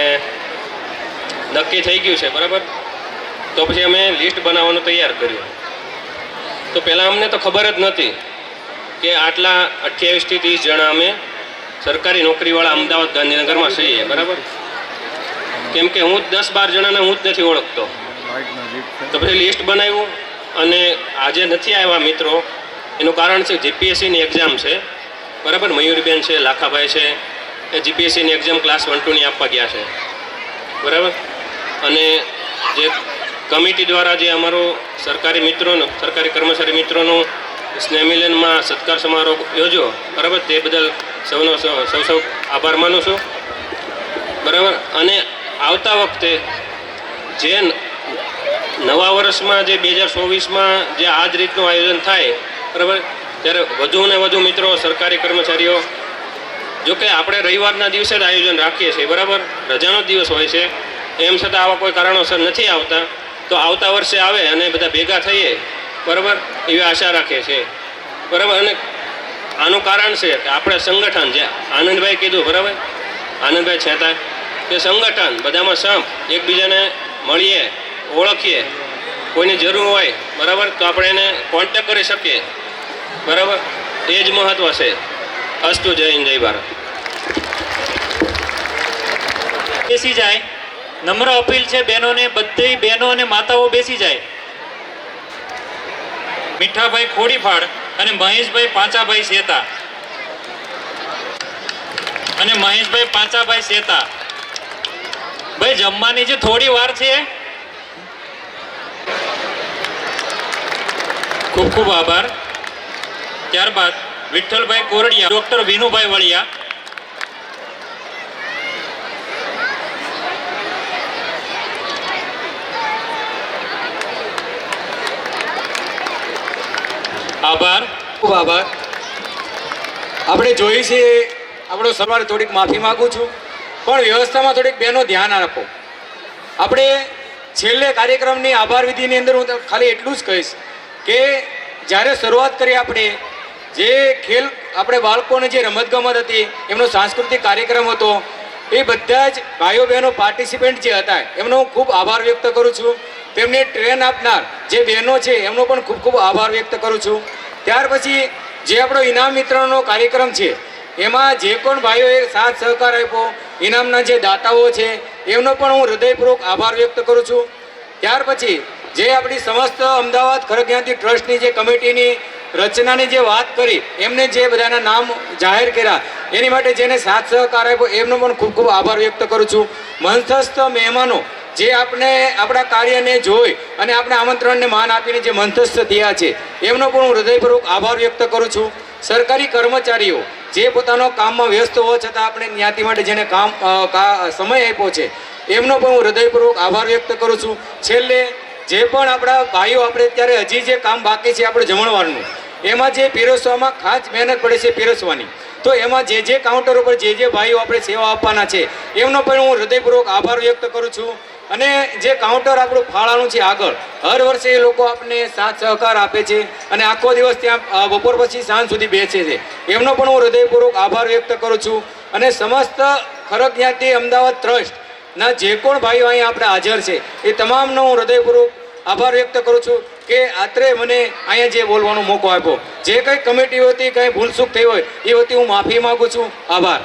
નક્કી થઈ ગયું છે, બરાબર. તો પછી અમે લિસ્ટ બનાવવાનું તૈયાર કર્યું. તો પહેલાં અમને તો ખબર જ નથી કે આટલા 28 થી 30 જણા અમે સરકારી નોકરીવાળા અમદાવાદ ગાંધીનગરમાં છીએ, બરાબર. કેમ કે હું જ 10-12 જણાને હું જ નથી ઓળખતો. તો પછી લિસ્ટ બનાવ્યું અને આજે નથી આવ્યા મિત્રો, એનું કારણ છે જીપીએસસીની એક્ઝામ છે, બરાબર. મયુરીબેન છે, લાખાભાઈ છે, એ જીપીએસસીની એક્ઝામ ક્લાસ 1-2ની આપવા ગયા છે, બરાબર. અને જે કમિટી દ્વારા જે અમારો સરકારી મિત્રોનો, સરકારી કર્મચારી મિત્રોનું સ્નેહમિલનમાં સત્કાર સમારોહ યોજો, બરાબર. તે બદલ સૌ આભાર માનું છું, બરાબર. અને આવતા વખતે જે નવા વર્ષમાં જે 2024માં જે આ જ રીતનું આયોજન થાય, બરાબર, ત્યારે વધુ ને વધુ મિત્રો સરકારી કર્મચારીઓ, જોકે આપણે રવિવારના દિવસે જ આયોજન રાખીએ છીએ, બરાબર. રજાનો દિવસ હોય છે, એમ છતાં આવા કોઈ કારણોસર નથી આવતા. તો આવતા વર્ષે આવે અને બધા ભેગા થઈએ, બરાબર, એવી આશા રાખીએ છીએ, બરાબર. અને આનું કારણ છે કે આપણે સંગઠન, જે આનંદભાઈ કીધું, બરાબર, આનંદભાઈ છેતા, કે સંગઠન બધામાં સંપ, એકબીજાને મળીએ, ઓળખીએ, કોઈની જરૂર હોય, બરાબર, તો આપણે એને કોન્ટેક કરી શકીએ, બરાબર. એ જ મહત્ત્વ છે. અસ્તુ. જય હિન્દ, જય ભારત. બેસી જાય. નમ્ર અપીલ છે બહેનોને, બધી બહેનો અને માતાઓ બેસી જાય. મીઠાભાઈ ખોડીફાડ અને મહેશભાઈ પાંચાભાઈ શેતા. અને મહેશભાઈ પાંચાભાઈ શેતા. ભાઈ જમવાની જે થોડી વાર છે. ખૂબ ખૂબ આભાર. ત્યારબાદ વિઠ્ઠલભાઈ કોરડિયા, ડૉક્ટર વિનુભાઈ વળિયા. આભાર. ખૂબ આભાર. આપણે જોઈએ છીએ, આપણો સવારે થોડીક માફી માગું છું, પણ વ્યવસ્થામાં થોડીક બહેનો ધ્યાન આપો. આપણે છેલ્લે કાર્યક્રમની આભાર વિધિની અંદર હું ખાલી એટલું જ કહીશ કે જ્યારે શરૂઆત કરી આપણે જે ખેલ, આપણે બાળકોને જે રમતગમત હતી, એમનો સાંસ્કૃતિક કાર્યક્રમ હતો, એ બધા જ ભાઈઓ બહેનો પાર્ટિસિપન્ટ જે હતા એમનો હું ખૂબ આભાર વ્યક્ત કરું છું. તેમને ટ્રેન આપનાર જે બહેનો છે એમનો પણ ખૂબ ખૂબ આભાર વ્યક્ત કરું છું. ત્યાર પછી જે આપણો ઇનામ વિતરણનો કાર્યક્રમ છે એમાં જે પણ ભાઈઓએ સાથ સહકાર આપ્યો, ઇનામના જે દાતાઓ છે એમનો પણ હું હૃદયપૂર્વક આભાર વ્યક્ત કરું છું. ત્યાર પછી જે આપણી સમસ્ત અમદાવાદ ખરગયાંતી ટ્રસ્ટની જે કમિટીની રચનાની જે વાત કરી, એમને જે બધાના નામ જાહેર કર્યા, એની માટે જેને સાથ સહકાર આપ્યો એમનો પણ ખૂબ ખૂબ આભાર વ્યક્ત કરું છું. મંચસ્થ મહેમાનો જે આપણે આપણા કાર્યને જોઈ અને આપણે આમંત્રણને માન આપીને જે મંચસ્થ થયા છે એમનો પણ હું હૃદયપૂર્વક આભાર વ્યક્ત કરું છું. સરકારી કર્મચારીઓ જે પોતાનો કામમાં વ્યસ્ત હોવા છતાં આપણે જ્ઞાતિ માટે જેને સમય આપ્યો છે એમનો પણ હું હૃદયપૂર્વક આભાર વ્યક્ત કરું છું. છેલ્લે જે પણ આપણા ભાઈઓ આપણે અત્યારે હજી જે કામ બાકી છે આપણે જમણવારનું, એમાં જે પીરસવામાં ખાસ મહેનત પડે છે પીરસવાની, તો એમાં જે કાઉન્ટર ઉપર જે ભાઈઓ આપણે સેવા આપવાના છે એમનો પણ હું હૃદયપૂર્વક આભાર વ્યક્ત કરું છું. અને જે કાઉન્ટર આપણું ફાળાનું છે આગળ, હર વર્ષે એ લોકો આપણને સાથ સહકાર આપે છે અને આખો દિવસ ત્યાં બપોર પછી સાંજ સુધી બેસે છે, એમનો પણ હું હૃદયપૂર્વક આભાર વ્યક્ત કરું છું. અને સમસ્ત ખરક જ્ઞાતિ અમદાવાદ ટ્રસ્ટના જે કોણ ભાઈઓ અહીં આપણે હાજર છે એ તમામનો હું હૃદયપૂર્વક આભાર વ્યક્ત કરું છું કે આત્રે મને અહીંયા જે બોલવાનો મોકો આપ્યો. જે કંઈ કમિટી વતી કંઈ ભૂલચૂક થઈ હોય એ વતી હું માફી માગું છું. આભાર.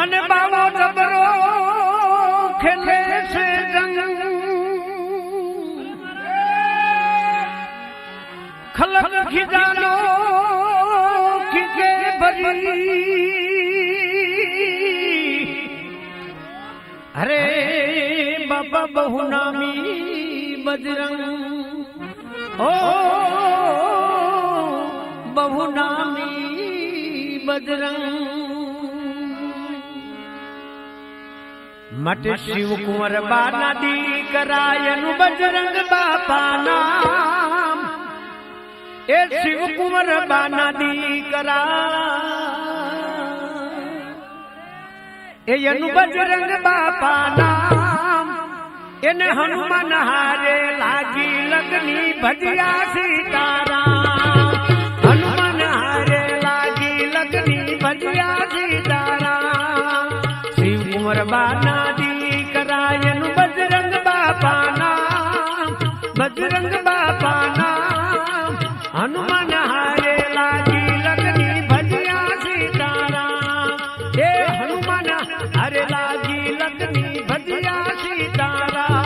અને બાવો જબરો ખેલે છે જંગ, ખલક ખીજાનો ખીજે ભરી, અરે બાબા બહુ નામી બજરંગ, ઓ બહુ નામી બજરંગ. માટે શિવ કુંવર બાના દીકરાયનું બજરંગ બાપા નામ, એ શિવ કુંવર બાના દીકરા એનું બજરંગ બાપા નામ. એને હનુમાન હારે લાગી લગની ભજ્યા સીતારામ, હનુમાન હારે લાગી લગની ભજ્યા સીતારામ. શિવ કુંવર બાના દીકરાયનું બજરંગ બાપા નામ, બજરંગ બાપા નામ. હનુમાન હારે લાગી લગની ભજ્યા સીતારામ, એ હનુમાન હારે લાગી લગની ભજ્યા સીતારામ.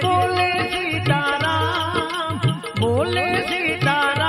बोले सीताराम, बोले सीताराम.